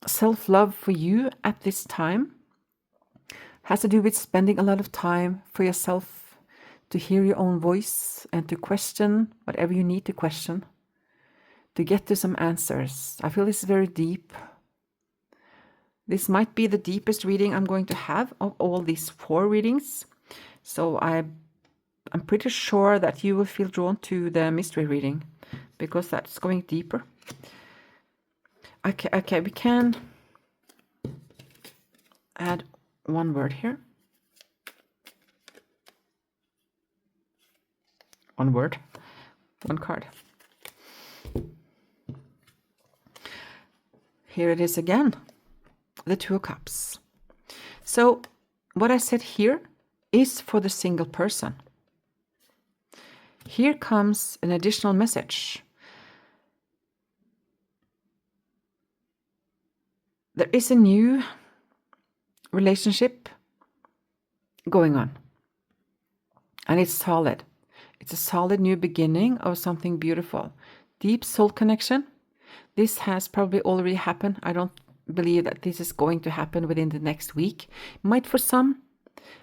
self-love for you at this time has to do with spending a lot of time for yourself, to hear your own voice and to question whatever you need to question, to get to some answers. I feel this is very deep. This might be the deepest reading I'm going to have of all these 4 readings. So I'm pretty sure that you will feel drawn to the mystery reading because that's going deeper. Okay, we can add one word here. One word, one card. Here it is again, the 2 of Cups. So what I said here is for the single person. Here comes an additional message. There is a new relationship going on, and it's solid. It's a solid new beginning of something beautiful. Deep soul connection. This has probably already happened. I don't believe that this is going to happen within the next week. Might for some,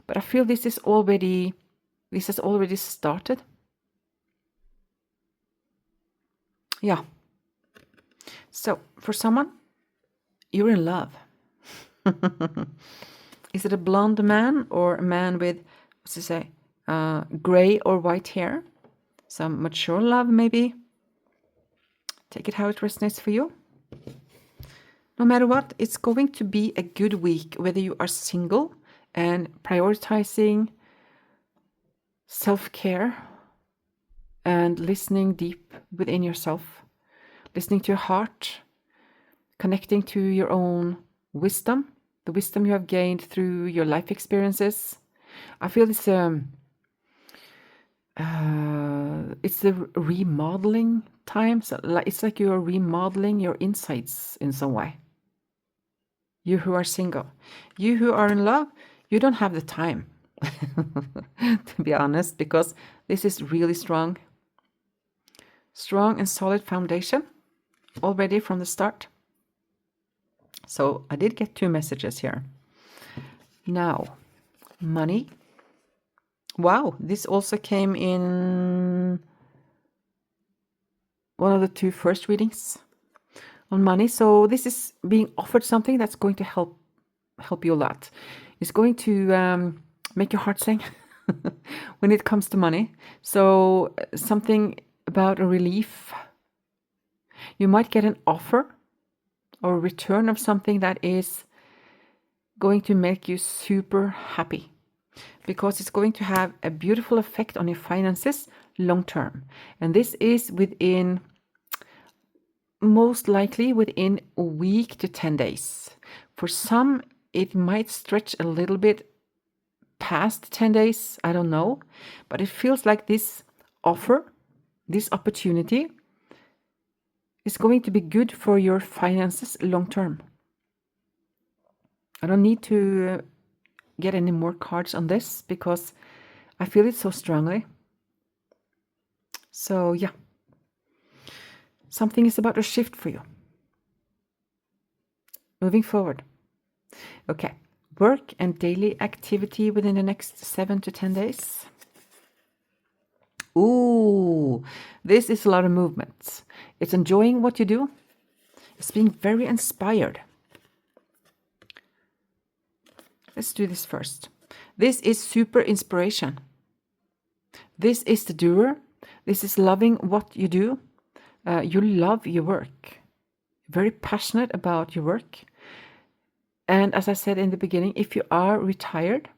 but I feel this has already started. Yeah. So for someone, you're in love. Is it a blonde man or a man with, what's to say, gray or white hair? Some mature love, maybe. Take it how it resonates for you. No matter what, it's going to be a good week, whether you are single and prioritizing self-care and listening deep within yourself, listening to your heart, connecting to your own wisdom, the wisdom you have gained through your life experiences. I feel it's a remodeling time. So it's like you're remodeling your insights in some way. You who are single, you who are in love, you don't have the time, to be honest, because this is really strong. Strong and solid foundation already from the start. So I did get 2 messages here. Now, money. Wow, this also came in one of the 2 first readings on money. So this is being offered something that's going to help you a lot. It's going to make your heart sing when it comes to money. So something about a relief. You might get an offer or a return of something that is going to make you super happy, because it's going to have a beautiful effect on your finances long term. And this is most likely within a week to 10 days. For some, it might stretch a little bit past 10 days, I don't know, but it feels like this offer, this opportunity, is going to be good for your finances long term. I don't need to get any more cards on this because I feel it so strongly. So yeah, something is about to shift for you. Moving forward. Okay, work and daily activity within the next 7 to 10 days. Ooh, this is a lot of movement. It's enjoying what you do. It's being very inspired. Let's do this first. This is super inspiration. This is the doer. This is loving what you do. You love your work. Very passionate about your work. And as I said in the beginning, if you are retired,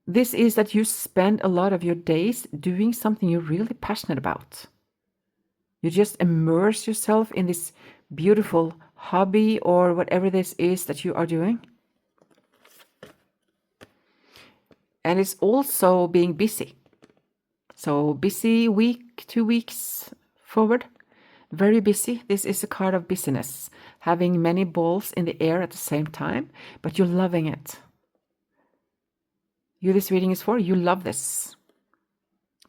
this is that you spend a lot of your days doing something you're really passionate about. You just immerse yourself in this beautiful hobby or whatever this is that you are doing. And it's also being busy. So busy week, 2 weeks forward. Very busy. This is a card of busyness. Having many balls in the air at the same time, but you're loving it. You this reading is for, you love this.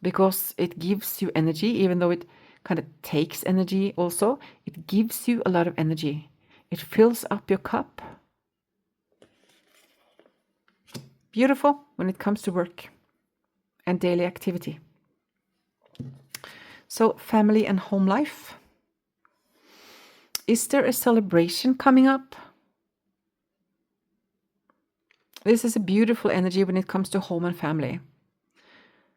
Because it gives you energy, even though it kind of takes energy also. It gives you a lot of energy. It fills up your cup. Beautiful when it comes to work and daily activity. So family and home life. Is there a celebration coming up? This is a beautiful energy when it comes to home and family.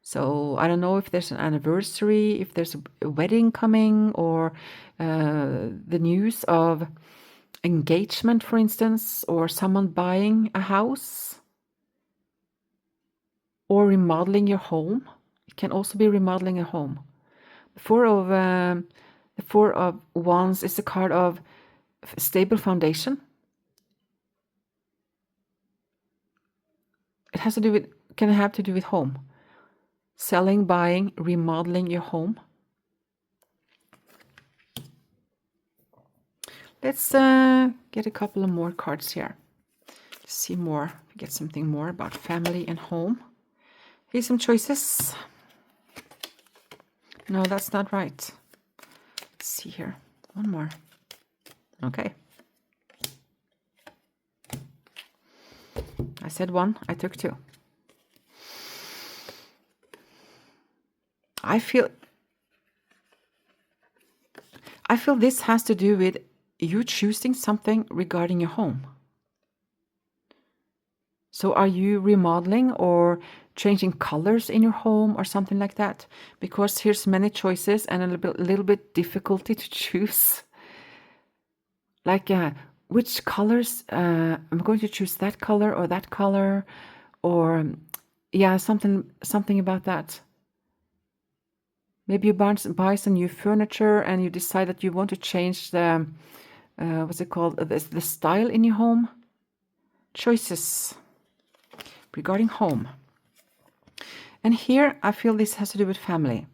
So I don't know if there's an anniversary, if there's a wedding coming, or the news of engagement, for instance, or someone buying a house, or remodeling your home. It can also be remodeling a home. The Four of Wands is a card of stable foundation. It has to do with, can have to do with home. Selling, buying, remodeling your home. Let's get a couple of more cards here. See more, get something more about family and home. Here's some choices. No, that's not right. Let's see here. One more. Okay. I said one, I took two. I feel this has to do with you choosing something regarding your home. So are you remodeling or changing colors in your home or something like that? Because here's many choices and a little bit difficulty to choose. Like which colors, I'm going to choose that color or that color, or yeah, something about that. Maybe you buy some new furniture and you decide that you want to change the, what's it called, the style in your home. Choices regarding home. And here I feel this has to do with family.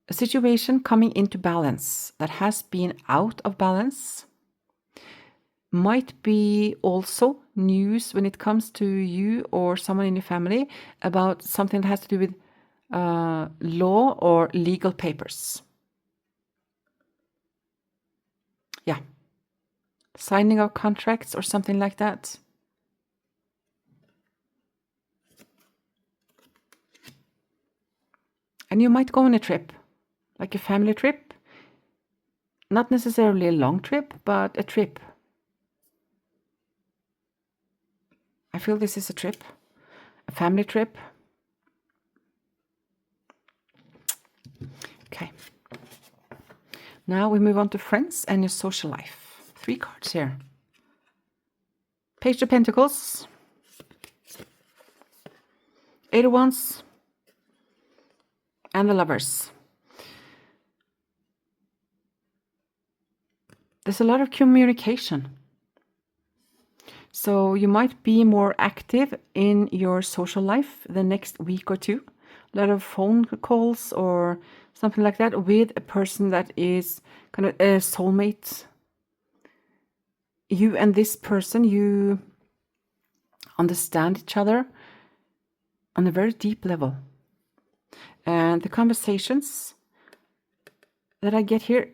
A situation coming into balance that has been out of balance. Might be also news when it comes to you or someone in your family about something that has to do with law or legal papers. Yeah. Signing of contracts or something like that. And you might go on a trip, like a family trip. Not necessarily a long trip, but a trip. I feel this is a trip, a family trip. Okay. Now we move on to friends and your social life. 3 cards here. Page of Pentacles, Eight of Wands, and the Lovers. There's a lot of communication. So you might be more active in your social life the next week or two. A lot of phone calls or something like that with a person that is kind of a soulmate. You and this person, you understand each other on a very deep level. And the conversations that I get here,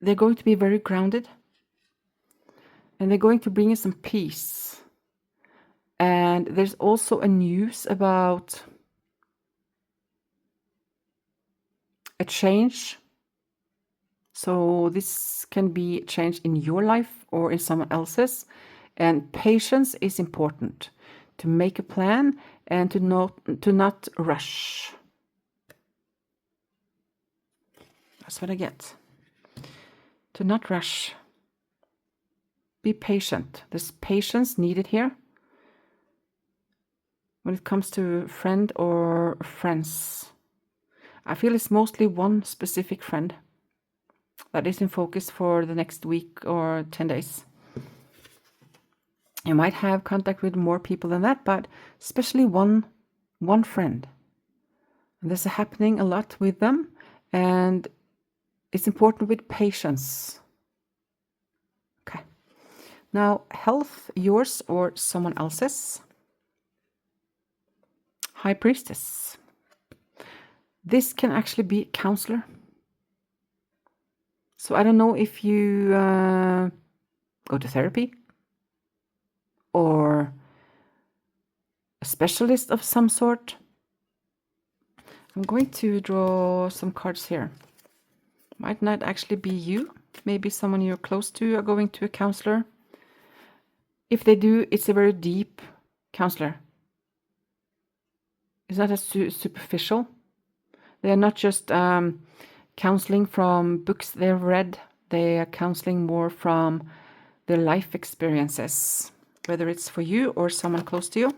they're going to be very grounded. And they're going to bring you some peace. And there's also a news about a change. So this can be a change in your life or in someone else's. And patience is important. To make a plan and to not rush. That's what I get. To not rush. Be patient. There's patience needed here. When it comes to friend or friends. I feel it's mostly one specific friend that is in focus for the next week or 10 days. You might have contact with more people than that, but especially one friend. And there's happening a lot with them, and it's important with patience. Okay. Now, health, yours or someone else's. High Priestess. This can actually be a counselor. So I don't know if you go to therapy or a specialist of some sort. I'm going to draw some cards here. Might not actually be you. Maybe someone you're close to are going to a counselor. If they do, it's a very deep counselor. It's not as superficial. They are not just counseling from books they've read. They are counseling more from their life experiences, whether it's for you or someone close to you.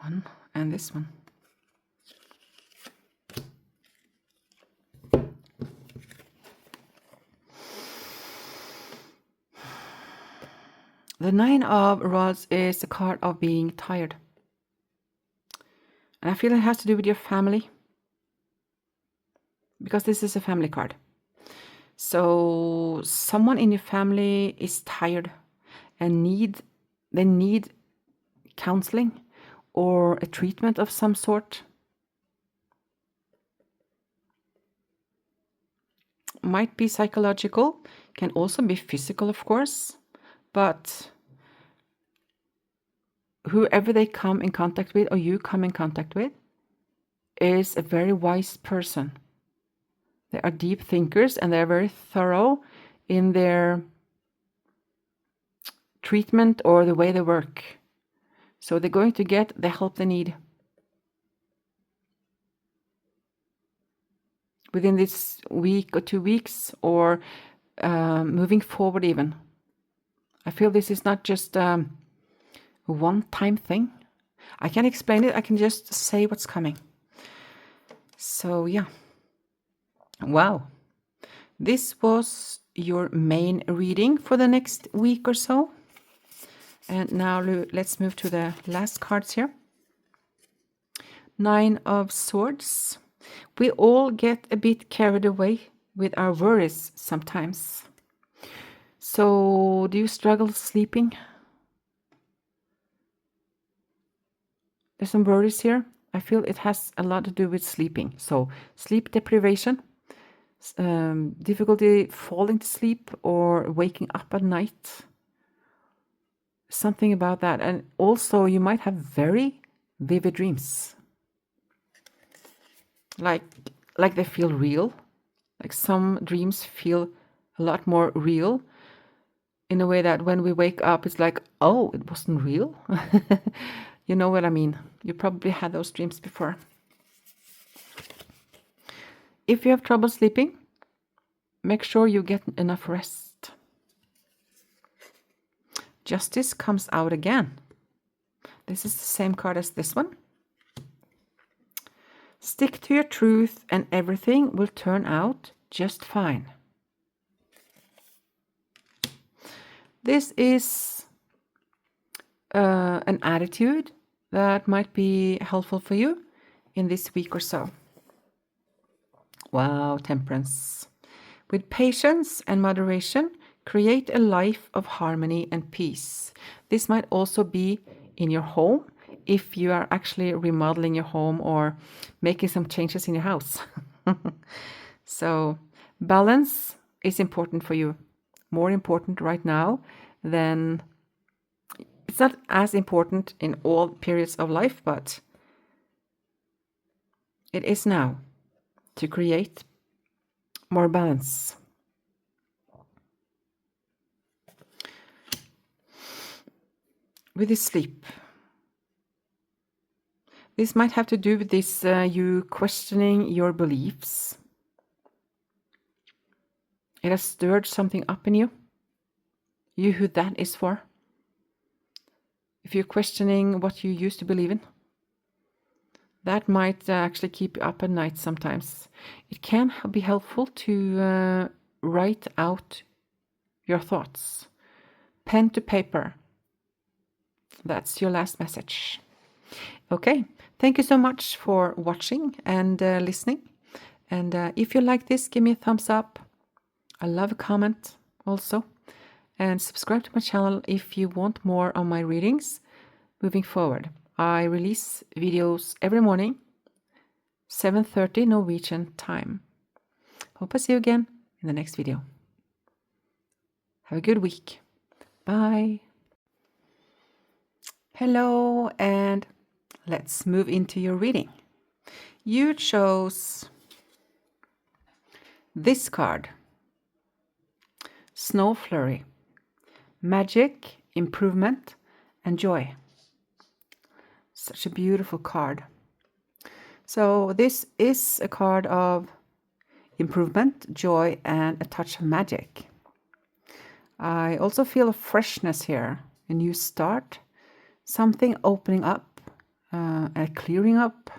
One and this one. The Nine of Rods is a card of being tired. And I feel it has to do with your family. Because this is a family card. So someone in your family is tired and they need counseling or a treatment of some sort. Might be psychological, can also be physical, of course, but whoever they come in contact with or you come in contact with is a very wise person. They are deep thinkers and they're very thorough in their treatment or the way they work. So they're going to get the help they need. Within this week or 2 weeks or moving forward even. I feel this is not just a one-time thing. I can't explain it. I can just say what's coming. So yeah. Wow. This was your main reading for the next week or so. And now let's move to the last cards here. Nine of Swords. We all get a bit carried away with our worries sometimes. So, do you struggle sleeping? There's some worries here. I feel it has a lot to do with sleeping. So, sleep deprivation, difficulty falling to sleep or waking up at night. Something about that. And also, you might have very vivid dreams. Like they feel real. Like some dreams feel a lot more real in a way that when we wake up, it's like, oh, it wasn't real. You know what I mean? You probably had those dreams before. If you have trouble sleeping, make sure you get enough rest. Justice comes out again. This is the same card as this one. Stick to your truth and everything will turn out just fine. This is an attitude that might be helpful for you in this week or so. Wow, Temperance. With patience and moderation, create a life of harmony and peace. This might also be in your home if you are actually remodeling your home or making some changes in your house. So balance is important for you. More important right now than... It's not as important in all periods of life, but it is now to create more balance. With this sleep. This might have to do with this, you questioning your beliefs. It has stirred something up in you. You who that is for. If you're questioning what you used to believe in, that might actually keep you up at night sometimes. It can be helpful to write out your thoughts. Pen to paper. That's your last message. Okay, thank you so much for watching and listening. And if you like this, give me a thumbs up. I love a comment also. And subscribe to my channel if you want more of my readings moving forward. I release videos every morning, 7:30 Norwegian time. Hope I see you again in the next video. Have a good week. Bye. Hello, and let's move into your reading. You chose this card, Snow Flurry. Magic, improvement, and joy. Such a beautiful card. So this is a card of improvement, joy, and a touch of magic. I also feel a freshness here, a new start, something opening up, a clearing up.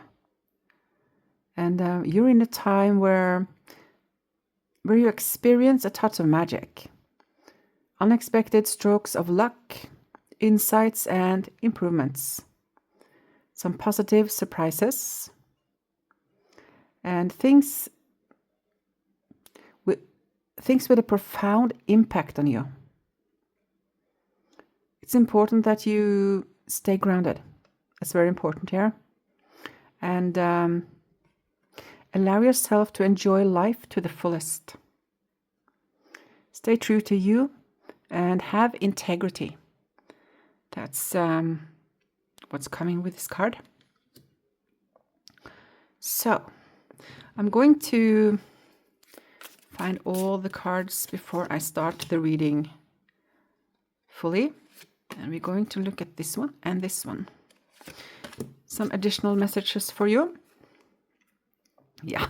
And you're in a time where you experience a touch of magic. Unexpected strokes of luck, insights, and improvements. Some positive surprises. And things with a profound impact on you. It's important that you stay grounded. It's very important here. And allow yourself to enjoy life to the fullest. Stay true to you. And have integrity. That's what's coming with this card. So, I'm going to find all the cards before I start the reading fully. And we're going to look at this one and this one. Some additional messages for you. Yeah.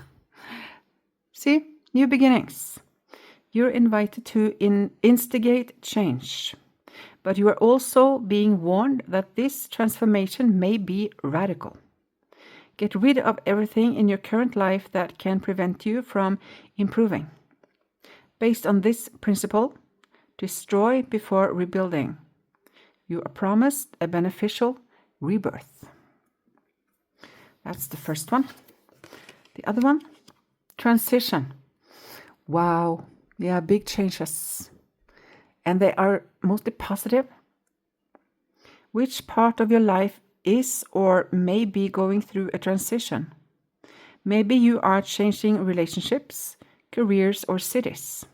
See, new beginnings. You're invited to instigate change, but you are also being warned that this transformation may be radical. Get rid of everything in your current life that can prevent you from improving. Based on this principle, destroy before rebuilding. You are promised a beneficial rebirth. That's the first one. The other one, transition. Wow. Yeah, big changes. And they are mostly positive. Which part of your life is or may be going through a transition? Maybe you are changing relationships, careers, or cities.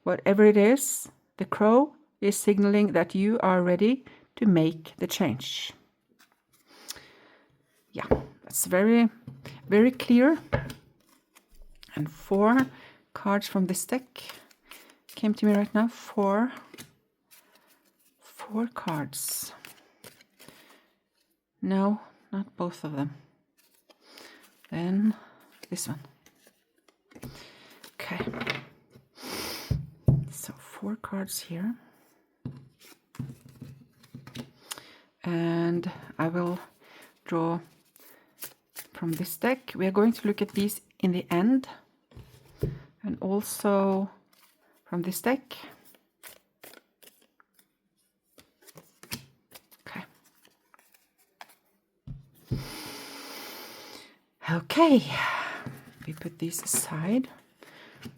Whatever it is, the crow is signaling that you are ready to make the change. Yeah, that's very, very clear. And 4 cards from this deck came to me right now. 4 cards. No, not both of them. Then this one. Okay. So 4 cards here. And I will draw from this deck. We are going to look at these in the end, and also from this deck. Okay. Okay, we put these aside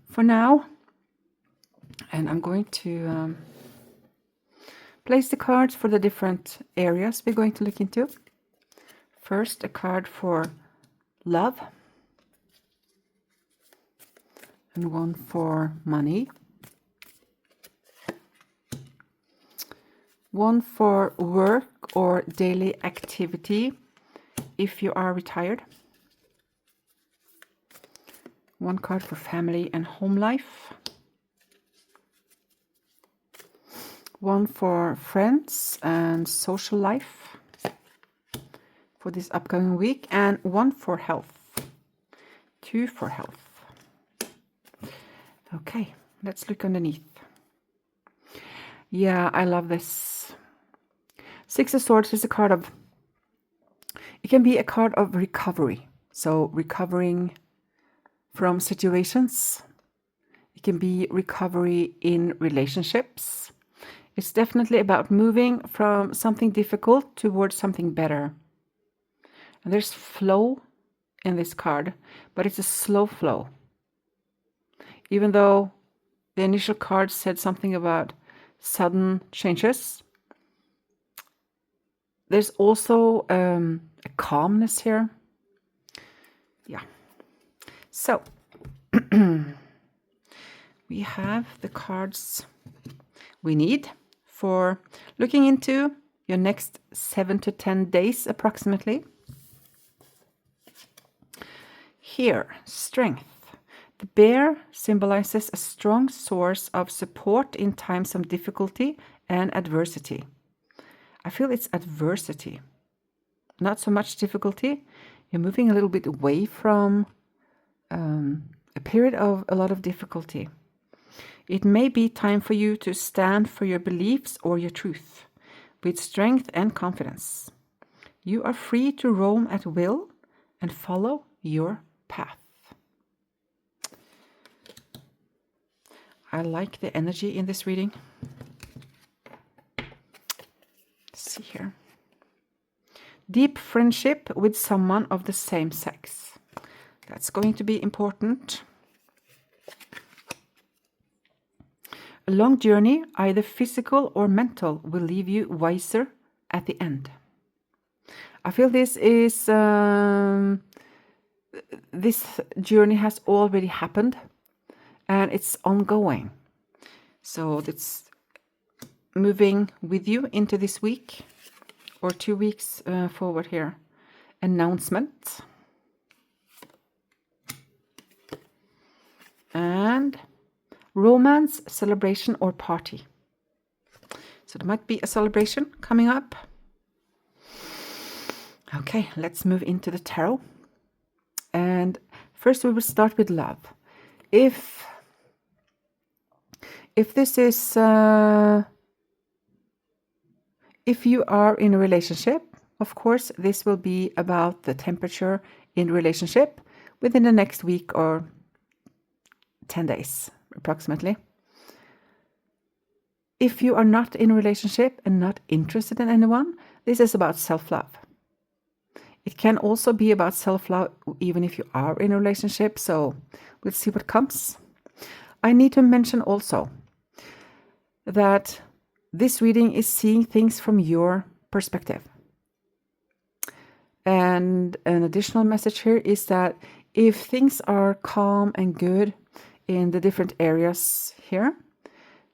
for now, and I'm going to place the cards for the different areas we're going to look into. First, a card for love, and one for money, one for work or daily activity if you are retired, one card for family and home life, one for friends and social life for this upcoming week, and one for health. Two for health. Okay, let's look underneath. Yeah, I love this. Six of Swords is a card of, it can be a card of recovery. So recovering from situations. It can be recovery in relationships. It's definitely about moving from something difficult towards something better. And there's flow in this card, but it's a slow flow. Even though the initial card said something about sudden changes, there's also a calmness here. Yeah. So, we have the cards we need for looking into your next 7 to 10 days approximately. Here, strength. The bear symbolizes a strong source of support in times of difficulty and adversity. I feel it's adversity, not so much difficulty. You're moving a little bit away from a period of a lot of difficulty. It may be time for you to stand for your beliefs or your truth with strength and confidence. You are free to roam at will and follow your path. I like the energy in this reading. Let's see here. Deep friendship with someone of the same sex. That's going to be important. A long journey, either physical or mental, will leave you wiser at the end. I feel this is this journey has already happened and it's ongoing. So it's moving with you into this week or 2 weeks forward here. Announcement. And romance, celebration, or party. So there might be a celebration coming up. Okay, let's move into the tarot. And first we will start with love. If this is, if you are in a relationship, of course, this will be about the temperature in relationship within the next week or 10 days, approximately. If you are not in a relationship and not interested in anyone, this is about self-love. It can also be about self-love even if you are in a relationship, so we'll see what comes. I need to mention also that this reading is seeing things from your perspective. And an additional message here is that if things are calm and good in the different areas here,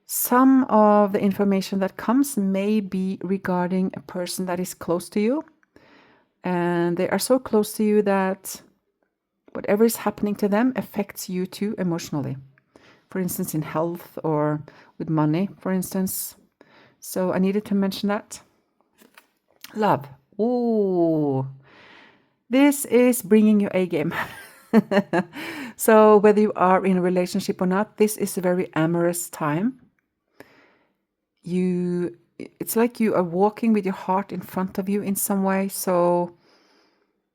some of the information that comes may be regarding a person that is close to you. And they are so close to you that whatever is happening to them affects you too emotionally. For instance, in health or with money, for instance. So I needed to mention that. Love. Ooh, this is bringing your A game. So whether you are in a relationship or not, this is a very amorous time. You it's like you are walking with your heart in front of you in some way. So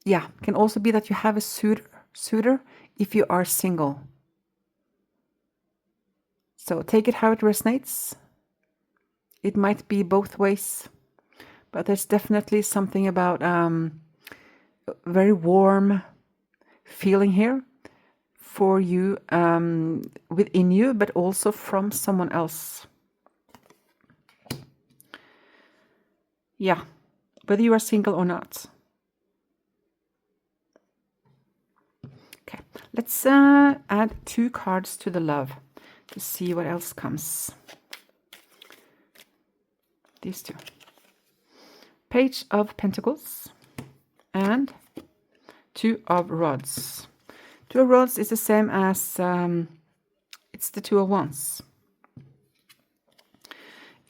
yeah, it can also be that you have a suitor if you are single. So take it how it resonates. It might be both ways, but there's definitely something about very warm feeling here for you, within you, but also from someone else. Yeah, whether you are single or not. Okay, let's add 2 cards to the love to see what else comes. These 2. Page of Pentacles and 2 of Rods. 2 of Rods is the same as it's the 2 of Wands.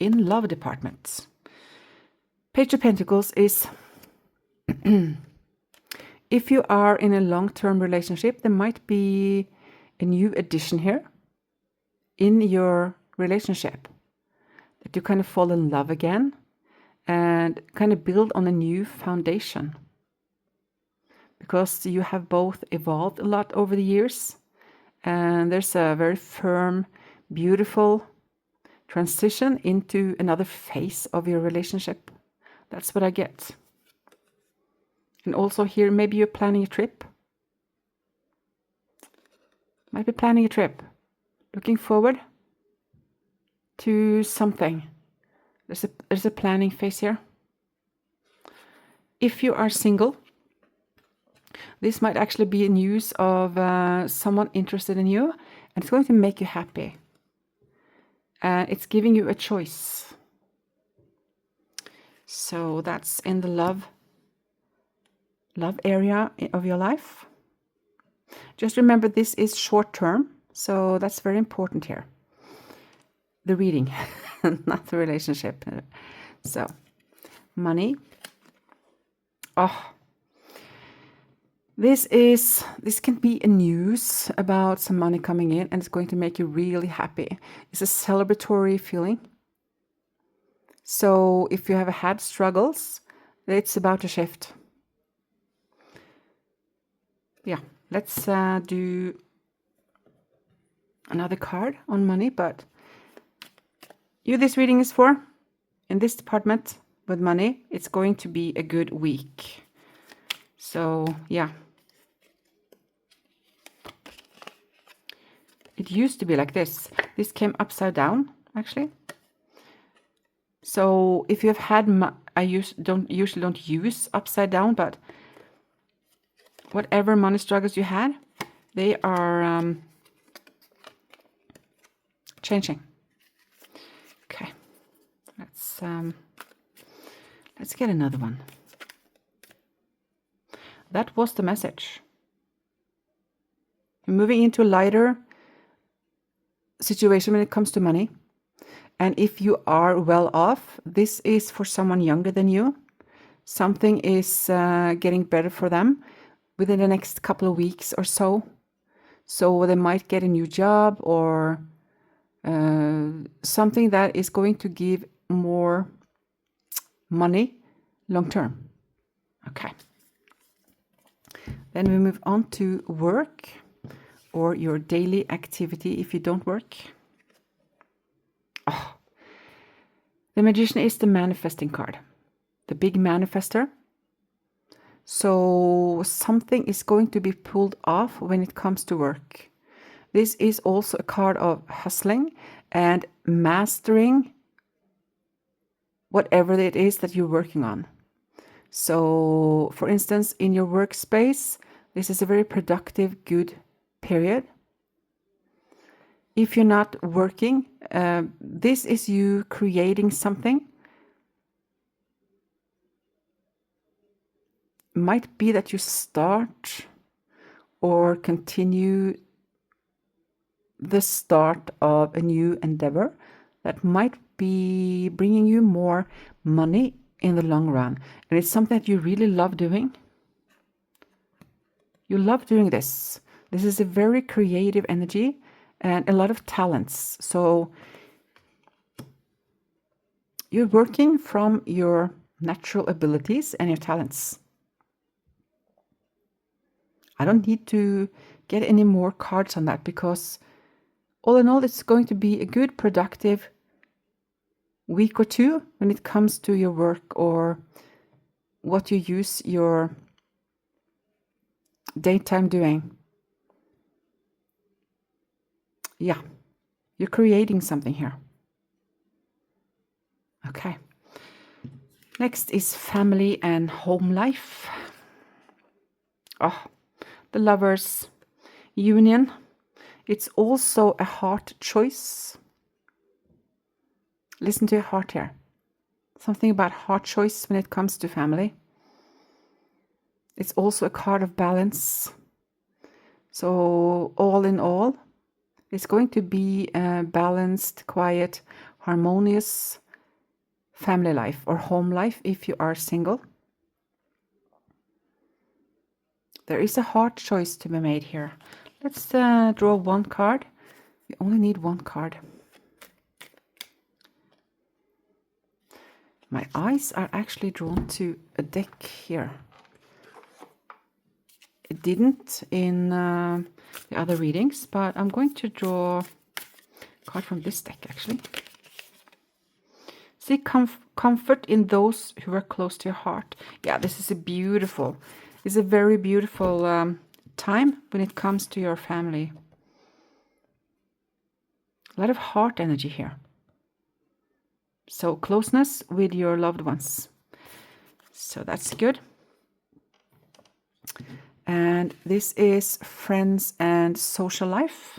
In love department. Page of Pentacles is if you are in a long-term relationship, there might be a new addition here in your relationship. That you kind of fall in love again and kind of build on a new foundation. Because you have both evolved a lot over the years, and there's a very firm, beautiful transition into another phase of your relationship. That's what I get. And also here, maybe you're planning a trip. Might be planning a trip. Looking forward to something. There's a planning phase here. If you are single, this might actually be a news of someone interested in you, and it's going to make you happy. And it's giving you a choice. So that's in the love area of your life. Just remember, this is short term, so that's very important here. The reading, not the relationship. So, money. Oh, this can be a news about some money coming in, and it's going to make you really happy. It's a celebratory feeling. So if you have had struggles, it's about to shift. Yeah, let's do another card on money, but this reading is for, in this department with money, it's going to be a good week. So yeah. It used to be like this. This came upside down, actually. So if you have had, I usually don't use upside down, but whatever money struggles you had, they are changing. Okay, let's get another one. That was the message. You're moving into a lighter situation when it comes to money. And if you are well off, this is for someone younger than you. Something is getting better for them within the next couple of weeks or so. So they might get a new job or something that is going to give more money long term. Okay. Then we move on to work or your daily activity if you don't work. Oh, the Magician is the manifesting card, the big manifester. So something is going to be pulled off when it comes to work. This is also a card of hustling and mastering whatever it is that you're working on. So, for instance, in your workspace, this is a very productive, good period. If you're not working, this is you creating something. Might be that you start or continue the start of a new endeavor that might be bringing you more money in the long run. And it's something that you really love doing. You love doing this. This is a very creative energy and a lot of talents. So You're working from your natural abilities and your talents. I don't need to get any more cards on that because all in all, it's going to be a good, productive week or two when it comes to your work or what you use your daytime doing. Yeah, you're creating something here. Okay. Next is family and home life. Oh, the Lovers union. It's also a heart choice. Listen to your heart here. Something about heart choice when it comes to family. It's also a card of balance. So all in all, it's going to be a balanced, quiet, harmonious family life or home life if you are single. There is a hard choice to be made here. Let's draw one card. We only need one card. My eyes are actually drawn to a deck here. It didn't in the other readings, but I'm going to draw a card from this deck actually. Seek comfort in those who are close to your heart. Yeah, this is it's a very beautiful time when it comes to your family. A lot of heart energy here. So closeness with your loved ones. So that's good. And this is friends and social life.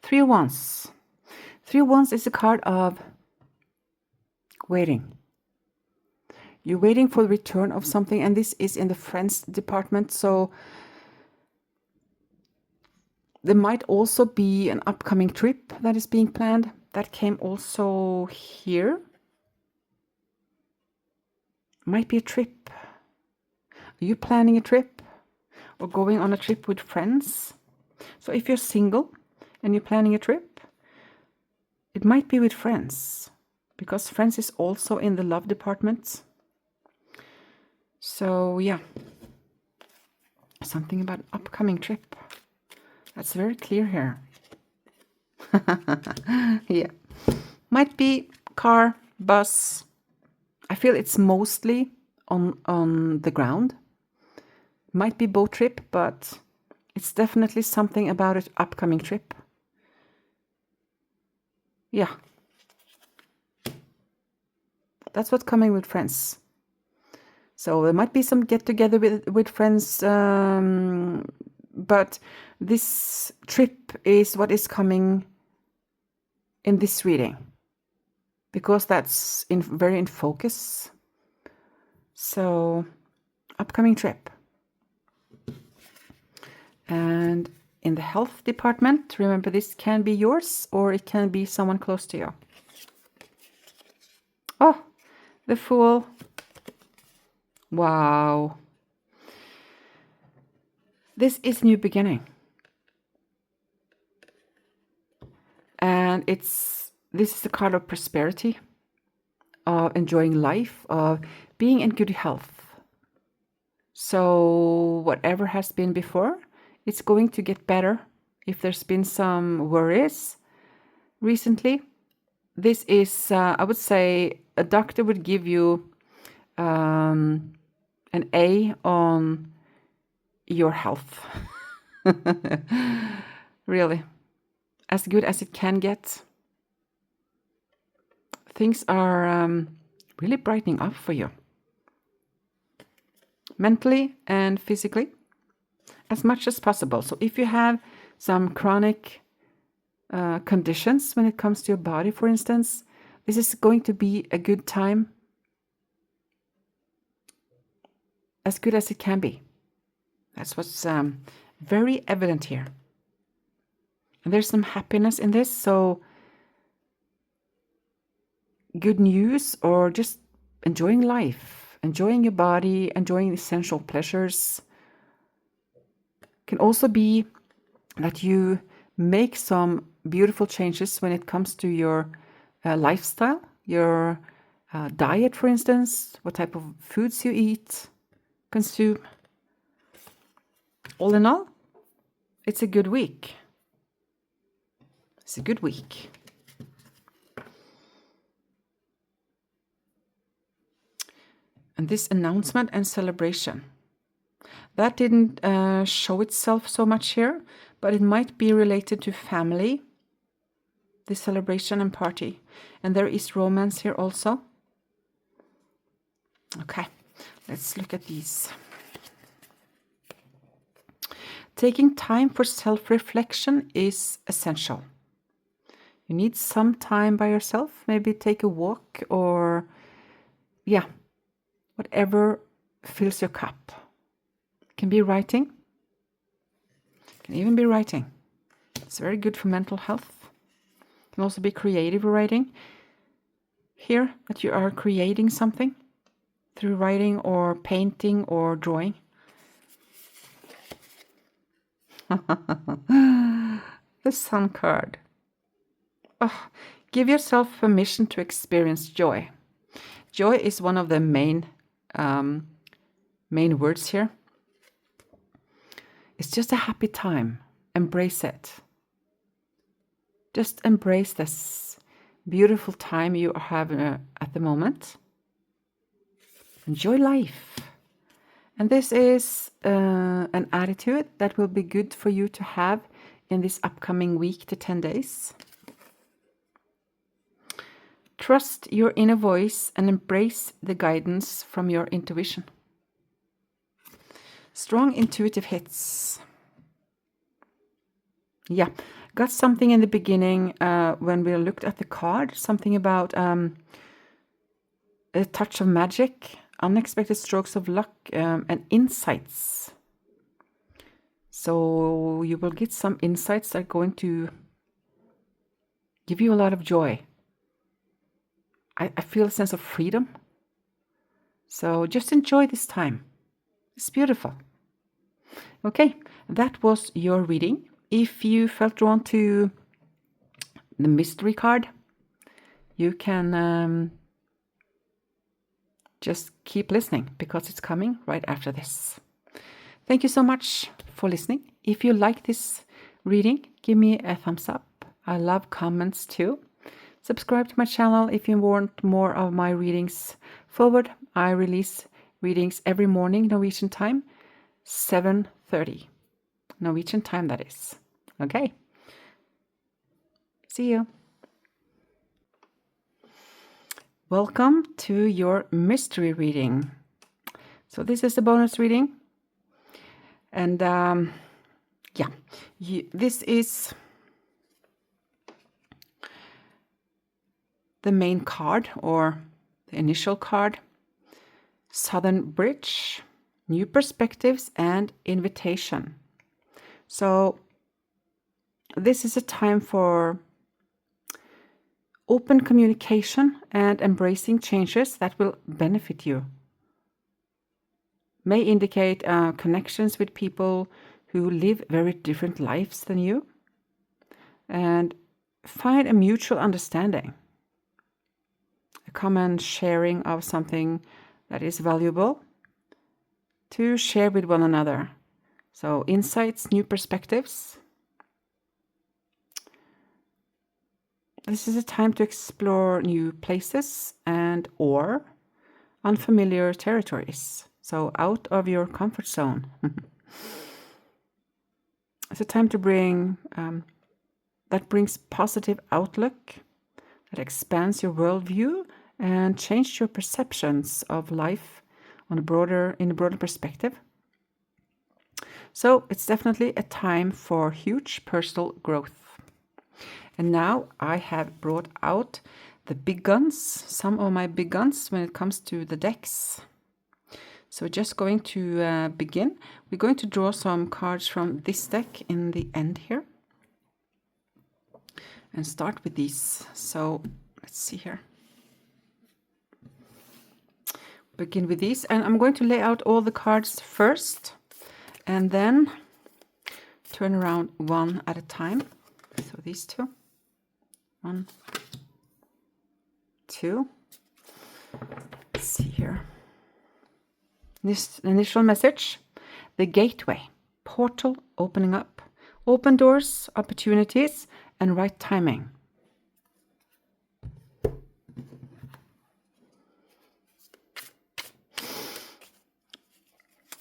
3 of Wands. 3 of Wands is a card of waiting. You're waiting for the return of something, and this is in the friends department. So there might also be an upcoming trip that is being planned. That came also here. Might be a trip. Are you planning a trip or going on a trip with friends? So if you're single and you're planning a trip, it might be with friends because friends is also in the love department. So yeah, something about an upcoming trip. That's very clear here. Yeah, might be car, bus. I feel it's mostly on the ground. Might be boat trip, but it's definitely something about an upcoming trip. Yeah. That's what's coming with friends. So there might be some get together with friends, but this trip is what is coming in this reading because that's very in focus. So upcoming trip. And in the health department, remember this can be yours or it can be someone close to you. Oh, the Fool. Wow. This is new beginning. And this is the card of prosperity, of enjoying life, of being in good health. So whatever has been before, it's going to get better. If there's been some worries recently, this is, I would say, a doctor would give you an A on your health. Really. As good as it can get. Things are really brightening up for you. Mentally and physically, as much as possible. So if you have some chronic conditions when it comes to your body, for instance, this is going to be a good time. As good as it can be. That's what's very evident here. And there's some happiness in this, so good news or just enjoying life, enjoying your body, enjoying essential pleasures. Can also be that you make some beautiful changes when it comes to your lifestyle, your diet, for instance, what type of foods you eat, consume. All in all, it's a good week. It's a good week. And this announcement and celebration, that didn't show itself so much here, but it might be related to family, the celebration and party. And there is romance here also. Okay, let's look at these. Taking time for self-reflection is essential. You need some time by yourself, maybe take a walk or, yeah, whatever fills your cup. It can be writing. It can even be writing. It's very good for mental health. It can also be creative writing. Here, that you are creating something through writing or painting or drawing. The Sun card. Oh, give yourself permission to experience joy. Joy is one of the main words here. It's just a happy time. Embrace it. Just embrace this beautiful time you have at the moment. Enjoy life. And this is an attitude that will be good for you to have in this upcoming week to 10 days. Trust your inner voice and embrace the guidance from your intuition. Strong intuitive hits. Yeah, got something in the beginning when we looked at the card, something about a touch of magic, unexpected strokes of luck, and insights. So you will get some insights that are going to give you a lot of joy. I feel a sense of freedom. So just enjoy this time. It's beautiful. Okay, that was your reading. If you felt drawn to the mystery card, you can just keep listening because it's coming right after this. Thank you so much for listening. If you like this reading, give me a thumbs up. I love comments too. Subscribe to my channel if you want more of my readings forward. I release readings every morning, Norwegian time, 7:30. Norwegian time, that is. Okay. See you. Welcome to your mystery reading. So this is the bonus reading. And yeah, this is the main card or the initial card. Southern Bridge, New Perspectives and Invitation. So this is a time for open communication and embracing changes that will benefit you. May indicate connections with people who live very different lives than you, and find a mutual understanding, a common sharing of something that is valuable to share with one another. So insights, new perspectives. This is a time to explore new places and or unfamiliar territories. So out of your comfort zone. It's a time to bring, that brings positive outlook, that expands your worldview and change your perceptions of life in a broader perspective. So it's definitely a time for huge personal growth. And now I have brought out the big guns, some of my big guns when it comes to the decks. So just going to begin. We're going to draw some cards from this deck in the end here. And start with these. So let's see here. Begin with these. And I'm going to lay out all the cards first. And then turn around one at a time. So these two. 1, 2. Let's see here. This initial message, the gateway, portal opening up, open doors, opportunities, and right timing.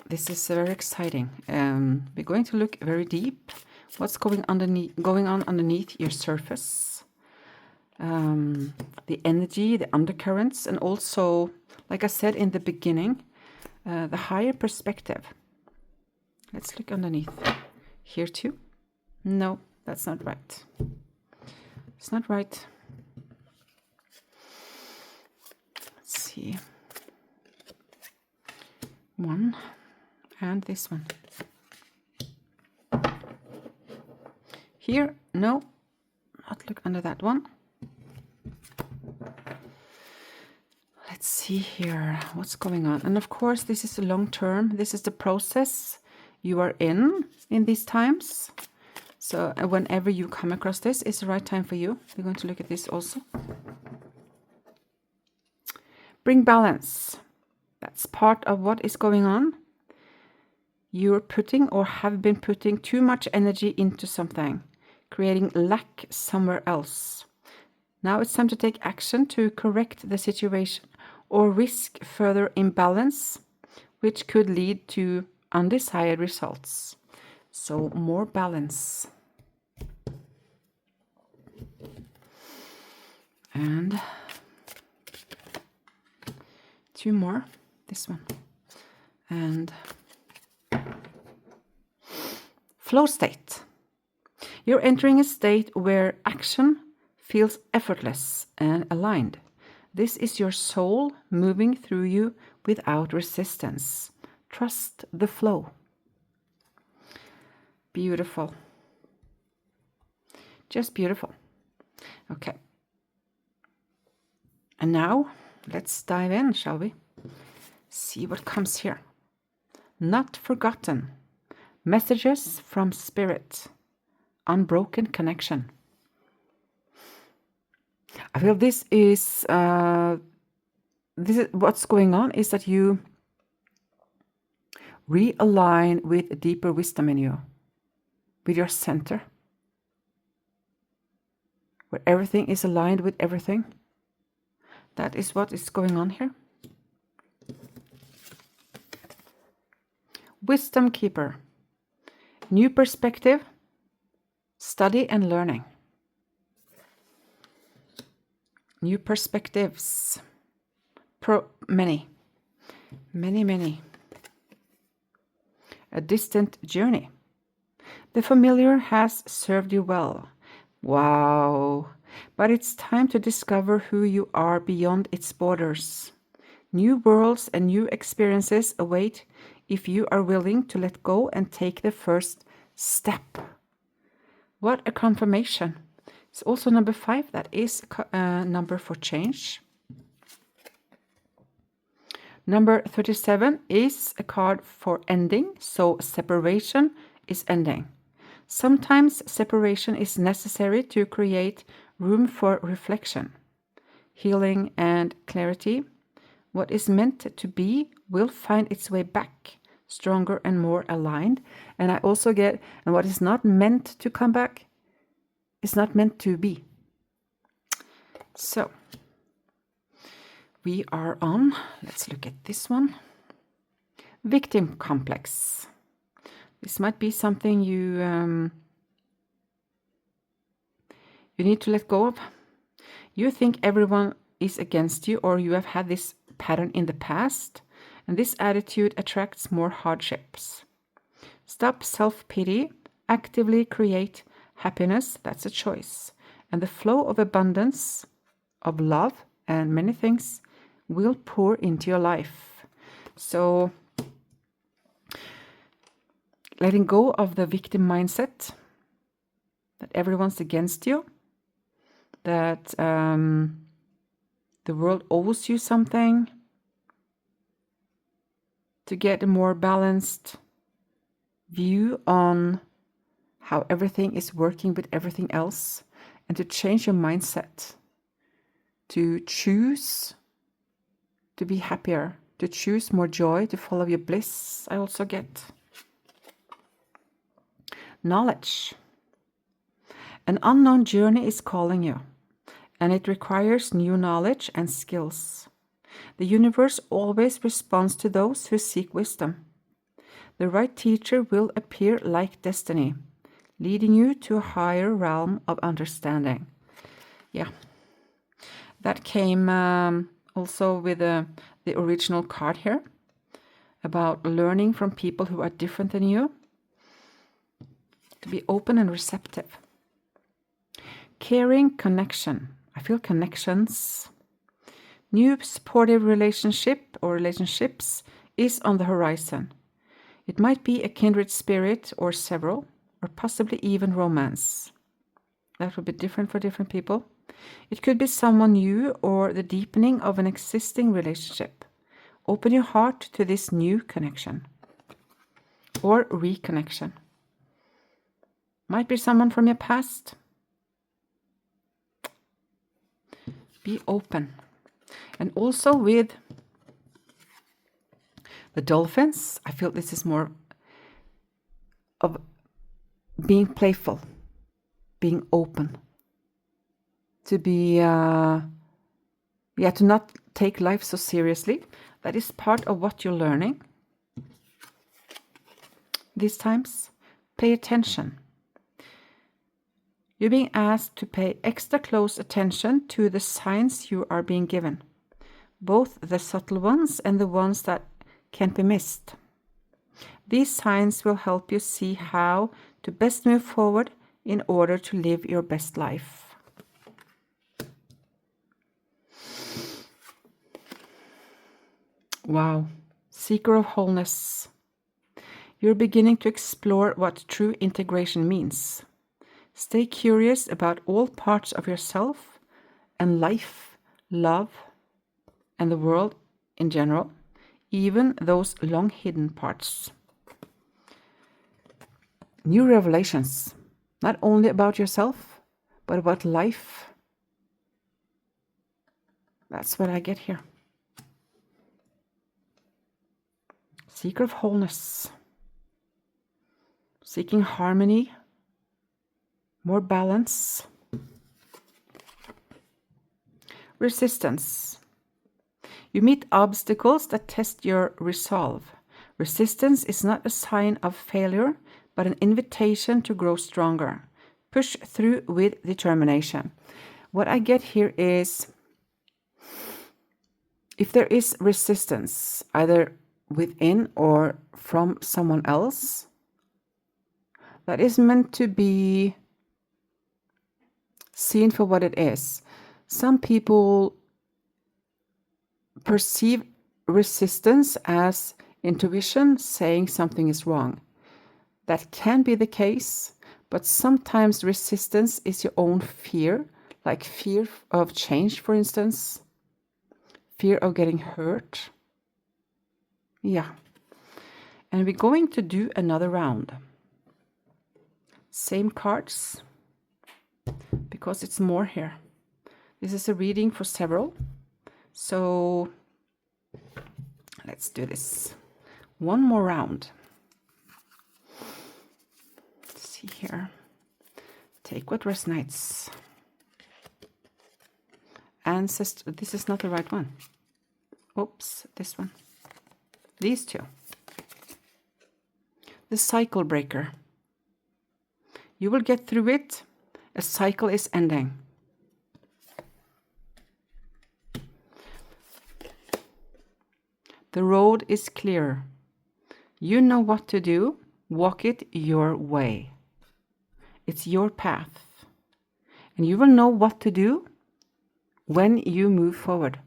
This is very exciting. We're going to look very deep. What's going on underneath your surface? The energy, the undercurrents, and also, like I said in the beginning, the higher perspective. Let's look underneath here too. No, that's not right. It's not right. Let's see. One and this one. Here, no, not look under that one. Let's see here what's going on. And of course, this is a long term. This is the process you are in these times. So whenever you come across this, it's the right time for you. We're going to look at this also. Bring balance. That's part of what is going on. You're putting or have been putting too much energy into something, creating lack somewhere else. Now it's time to take action to correct the situation or risk further imbalance, which could lead to undesired results. So more balance. And 2 more, this one. And flow state. You're entering a state where action feels effortless and aligned. This is your soul moving through you without resistance. Trust the flow. Beautiful. Just beautiful. Okay. And now let's dive in, shall we? See what comes here. Not forgotten. Messages from spirit. Unbroken connection. I feel this is what's going on is that you realign with a deeper wisdom in you, with your center, where everything is aligned with everything. That is what is going on here. Wisdom keeper. New perspective. Study and learning. New perspectives. Many. A distant journey. The familiar has served you well. Wow. But it's time to discover who you are beyond its borders. New worlds and new experiences await if you are willing to let go and take the first step. What a confirmation. It's also number 5. That is a number for change. Number 37 is a card for ending. So separation is ending. Sometimes separation is necessary to create room for reflection, healing, and clarity. What is meant to be will find its way back, stronger and more aligned. And I also get, and what is not meant to come back is not meant to be. So we are on, let's look at this one. Victim complex. This might be something you need to let go of. You think everyone is against you, or you have had this pattern in the past, and this attitude attracts more hardships. Stop self-pity, actively create happiness. That's a choice. And the flow of abundance, of love, and many things will pour into your life. So letting go of the victim mindset, that everyone's against you, that the world owes you something, to get a more balanced view on how everything is working with everything else, and to change your mindset, to choose to be happier, to choose more joy, to follow your bliss. I also get knowledge. An unknown journey is calling you, and it requires new knowledge and skills. The universe always responds to those who seek wisdom. The right teacher will appear like destiny, leading you to a higher realm of understanding. Yeah, that came also with the original card here, about learning from people who are different than you, to be open and receptive. Caring connection. I feel connections. New supportive relationship or relationships is on the horizon. It might be a kindred spirit or several, or possibly even romance. That would be different for different people. It could be someone new or the deepening of an existing relationship. Open your heart to this new connection or reconnection. Might be someone from your past. Be open. And also with the dolphins, I feel this is more of being playful, being open, to be, to not take life so seriously. That is part of what you're learning these times. Pay attention. You're being asked to pay extra close attention to the signs you are being given, both the subtle ones and the ones that can't be missed. These signs will help you see how to best move forward in order to live your best life. Wow, seeker of wholeness. You're beginning to explore what true integration means. Stay curious about all parts of yourself and life, love, and the world in general, even those long hidden parts. New revelations, not only about yourself, but about life. That's what I get here. Seeker of wholeness, seeking harmony, more balance. Resistance. You meet obstacles that test your resolve. Resistance is not a sign of failure, but an invitation to grow stronger. Push through with determination. What I get here is, if there is resistance, either within or from someone else, that is meant to be seen for what it is. Some people perceive resistance as intuition saying something is wrong. That can be the case, but sometimes resistance is your own fear, like fear of change, for instance, fear of getting hurt. Yeah. And we're going to do another round. Same cards, because it's more here. This is a reading for several. So let's do this. One more round. Let's see here. Take what resonates. Ancestor. This is not the right one. Oops, this one. These two. The cycle breaker. You will get through it. A cycle is ending. The road is clear. You know what to do. Walk it your way. It's your path. And you will know what to do when you move forward.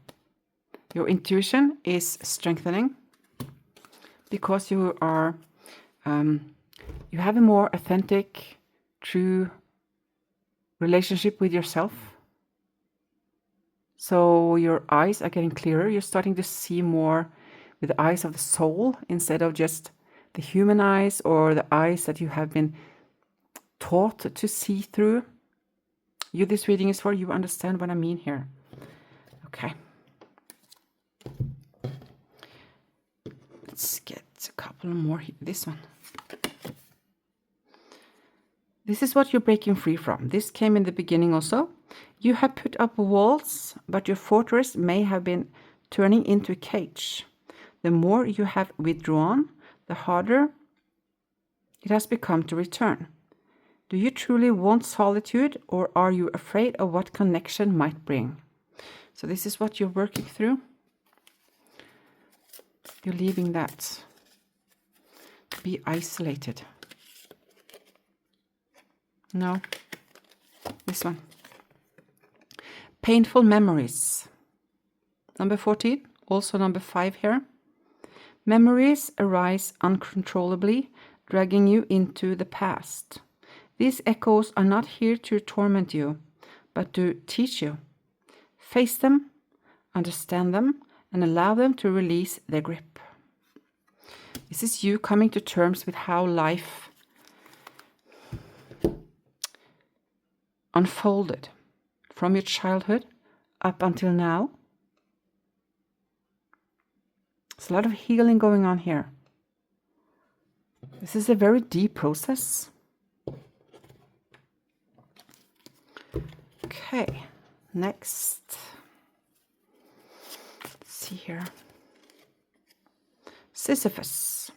Your intuition is strengthening because you are, you have a more authentic, true relationship with yourself. So your eyes are getting clearer. You're starting to see more with the eyes of the soul instead of just the human eyes or the eyes that you have been taught to see through. You, this reading is for, you understand what I mean here. Okay. Let's get a couple more here. This one. This is what you're breaking free from. This came in the beginning also. You have put up walls, but your fortress may have been turning into a cage. The more you have withdrawn, the harder it has become to return. Do you truly want solitude, or are you afraid of what connection might bring? So this is what you're working through. You're leaving that to be isolated. No. This one. Painful memories. Number 14, also number 5 here. Memories arise uncontrollably, dragging you into the past. These echoes are not here to torment you, but to teach you. Face them, understand them, and allow them to release their grip. This is you coming to terms with how life unfolded from your childhood up until now. There's a lot of healing going on here. This is a very deep process. Okay, next. Let's see here. Sisyphus.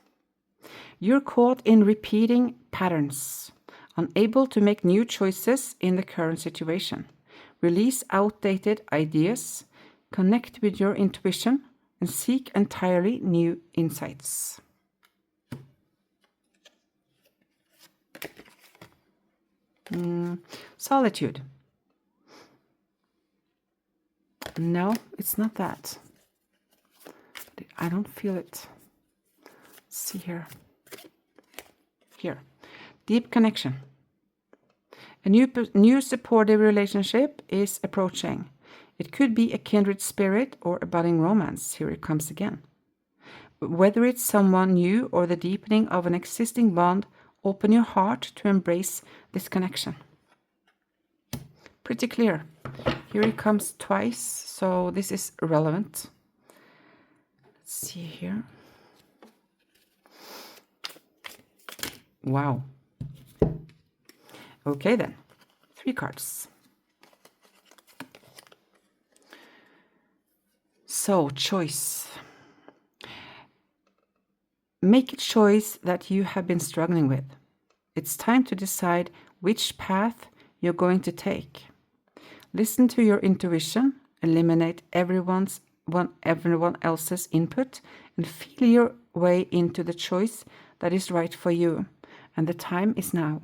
You're caught in repeating patterns, unable to make new choices in the current situation. Release outdated ideas, connect with your intuition, and seek entirely new insights. Solitude. No, it's not that. I don't feel it. Let's see here. Here. Deep connection. A new supportive relationship is approaching. It could be a kindred spirit or a budding romance. Here it comes again. Whether it's someone new or the deepening of an existing bond, open your heart to embrace this connection. Pretty clear. Here it comes twice, so this is relevant. Let's see here. Wow. Okay then. 3 cards. So, choice. Make a choice that you have been struggling with. It's time to decide which path you're going to take. Listen to your intuition, eliminate everyone else's input, and feel your way into the choice that is right for you. And the time is now.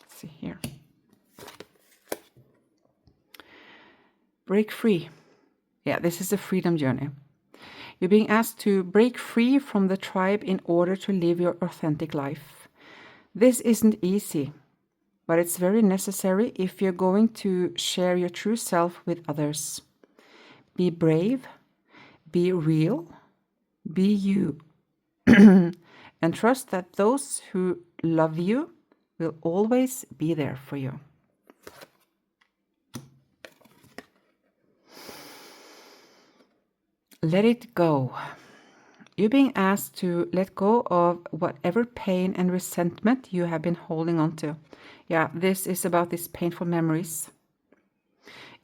Let's see here. Break free. Yeah, this is a freedom journey. You're being asked to break free from the tribe in order to live your authentic life. This isn't easy, but it's very necessary if you're going to share your true self with others. Be brave, be real, be you, and trust that those who love you will always be there for you. Let it go. You're being asked to let go of whatever pain and resentment you have been holding on to. Yeah, this is about these painful memories.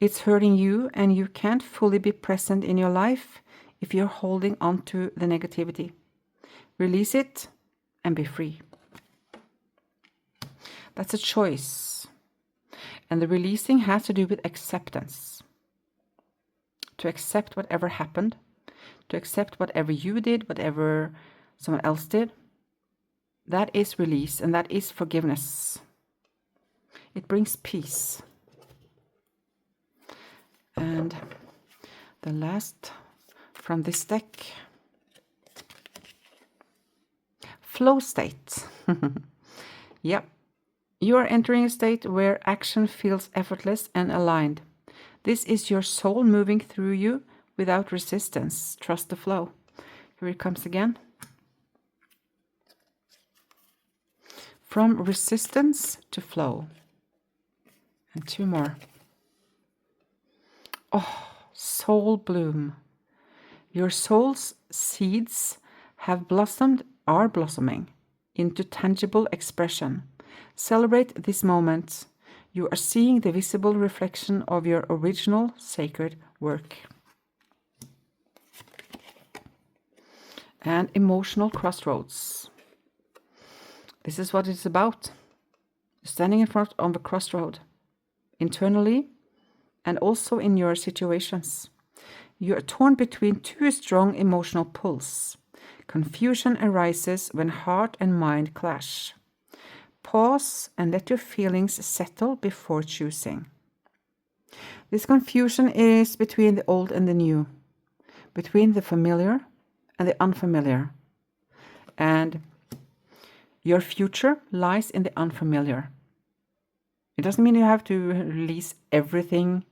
It's hurting you, and you can't fully be present in your life if you're holding on to the negativity. Release it and be free. That's a choice. And the releasing has to do with acceptance. To accept whatever happened. To accept whatever you did, whatever someone else did. That is release, and that is forgiveness. It brings peace. And the last from this deck. Flow state. Yep. You are entering a state where action feels effortless and aligned. This is your soul moving through you without resistance. Trust the flow. Here it comes again. From resistance to flow. And 2 more. Oh, soul bloom. Your soul's seeds have blossomed, are blossoming into tangible expression. Celebrate this moment. You are seeing the visible reflection of your original sacred work. And emotional crossroads. This is what it's about. Standing in front of a crossroad, internally and also in your situations. You are torn between 2 strong emotional pulls. Confusion arises when heart and mind clash. Pause and let your feelings settle before choosing. This confusion is between the old and the new, between the familiar and the unfamiliar. And your future lies in the unfamiliar. It doesn't mean you have to release everything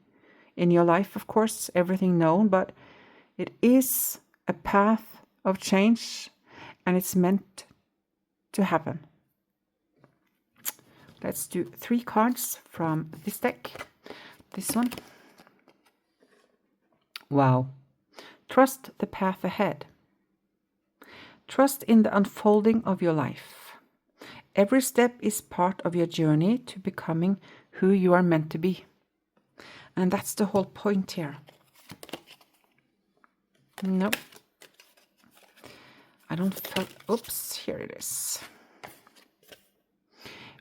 in your life, of course, everything known, but it is a path of change and it's meant to happen. Let's do 3 cards from this deck. This one. Wow. Trust the path ahead. Trust in the unfolding of your life. Every step is part of your journey to becoming who you are meant to be. And that's the whole point here. Nope. I don't feel... Oops, here it is.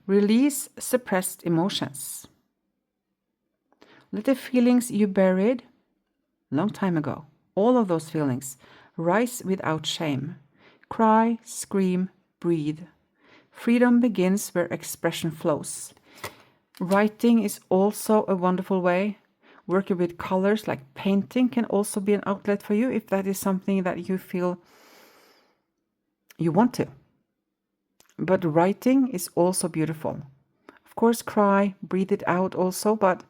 Release suppressed emotions. Let the feelings you buried long time ago, all of those feelings, rise without shame. Cry, scream, breathe. Freedom begins where expression flows. Writing is also a wonderful way. Working with colors like painting can also be an outlet for you if that is something that you feel you want to. But writing is also beautiful. Of course, cry, breathe it out also, but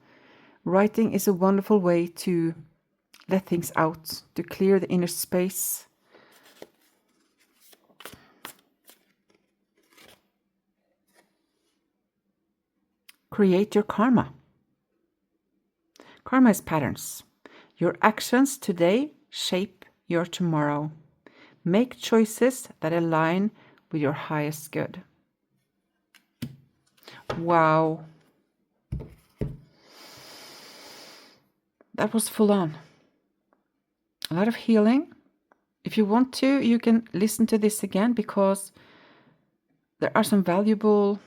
writing is a wonderful way to let things out, to clear the inner space. Create your karma. Karma is patterns. Your actions today shape your tomorrow. Make choices that align with your highest good. Wow. That was full on. A lot of healing. If you want to, you can listen to this again because there are some valuable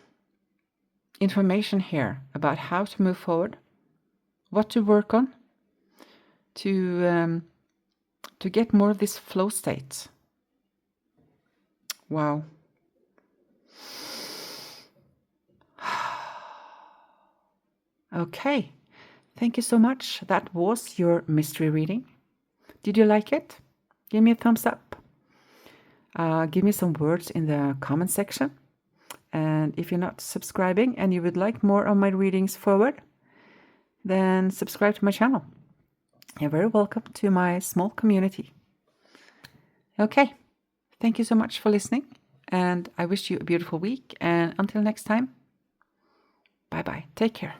information here about how to move forward, what to work on to get more of this flow state. Wow. Okay. Thank you so much. That was your mystery reading. Did you like it? Give me a thumbs up. Give me some words in the comment section. And if you're not subscribing and you would like more of my readings forward, then subscribe to my channel. You're very welcome to my small community. Okay. Thank you so much for listening. And I wish you a beautiful week. And until next time, bye-bye. Take care.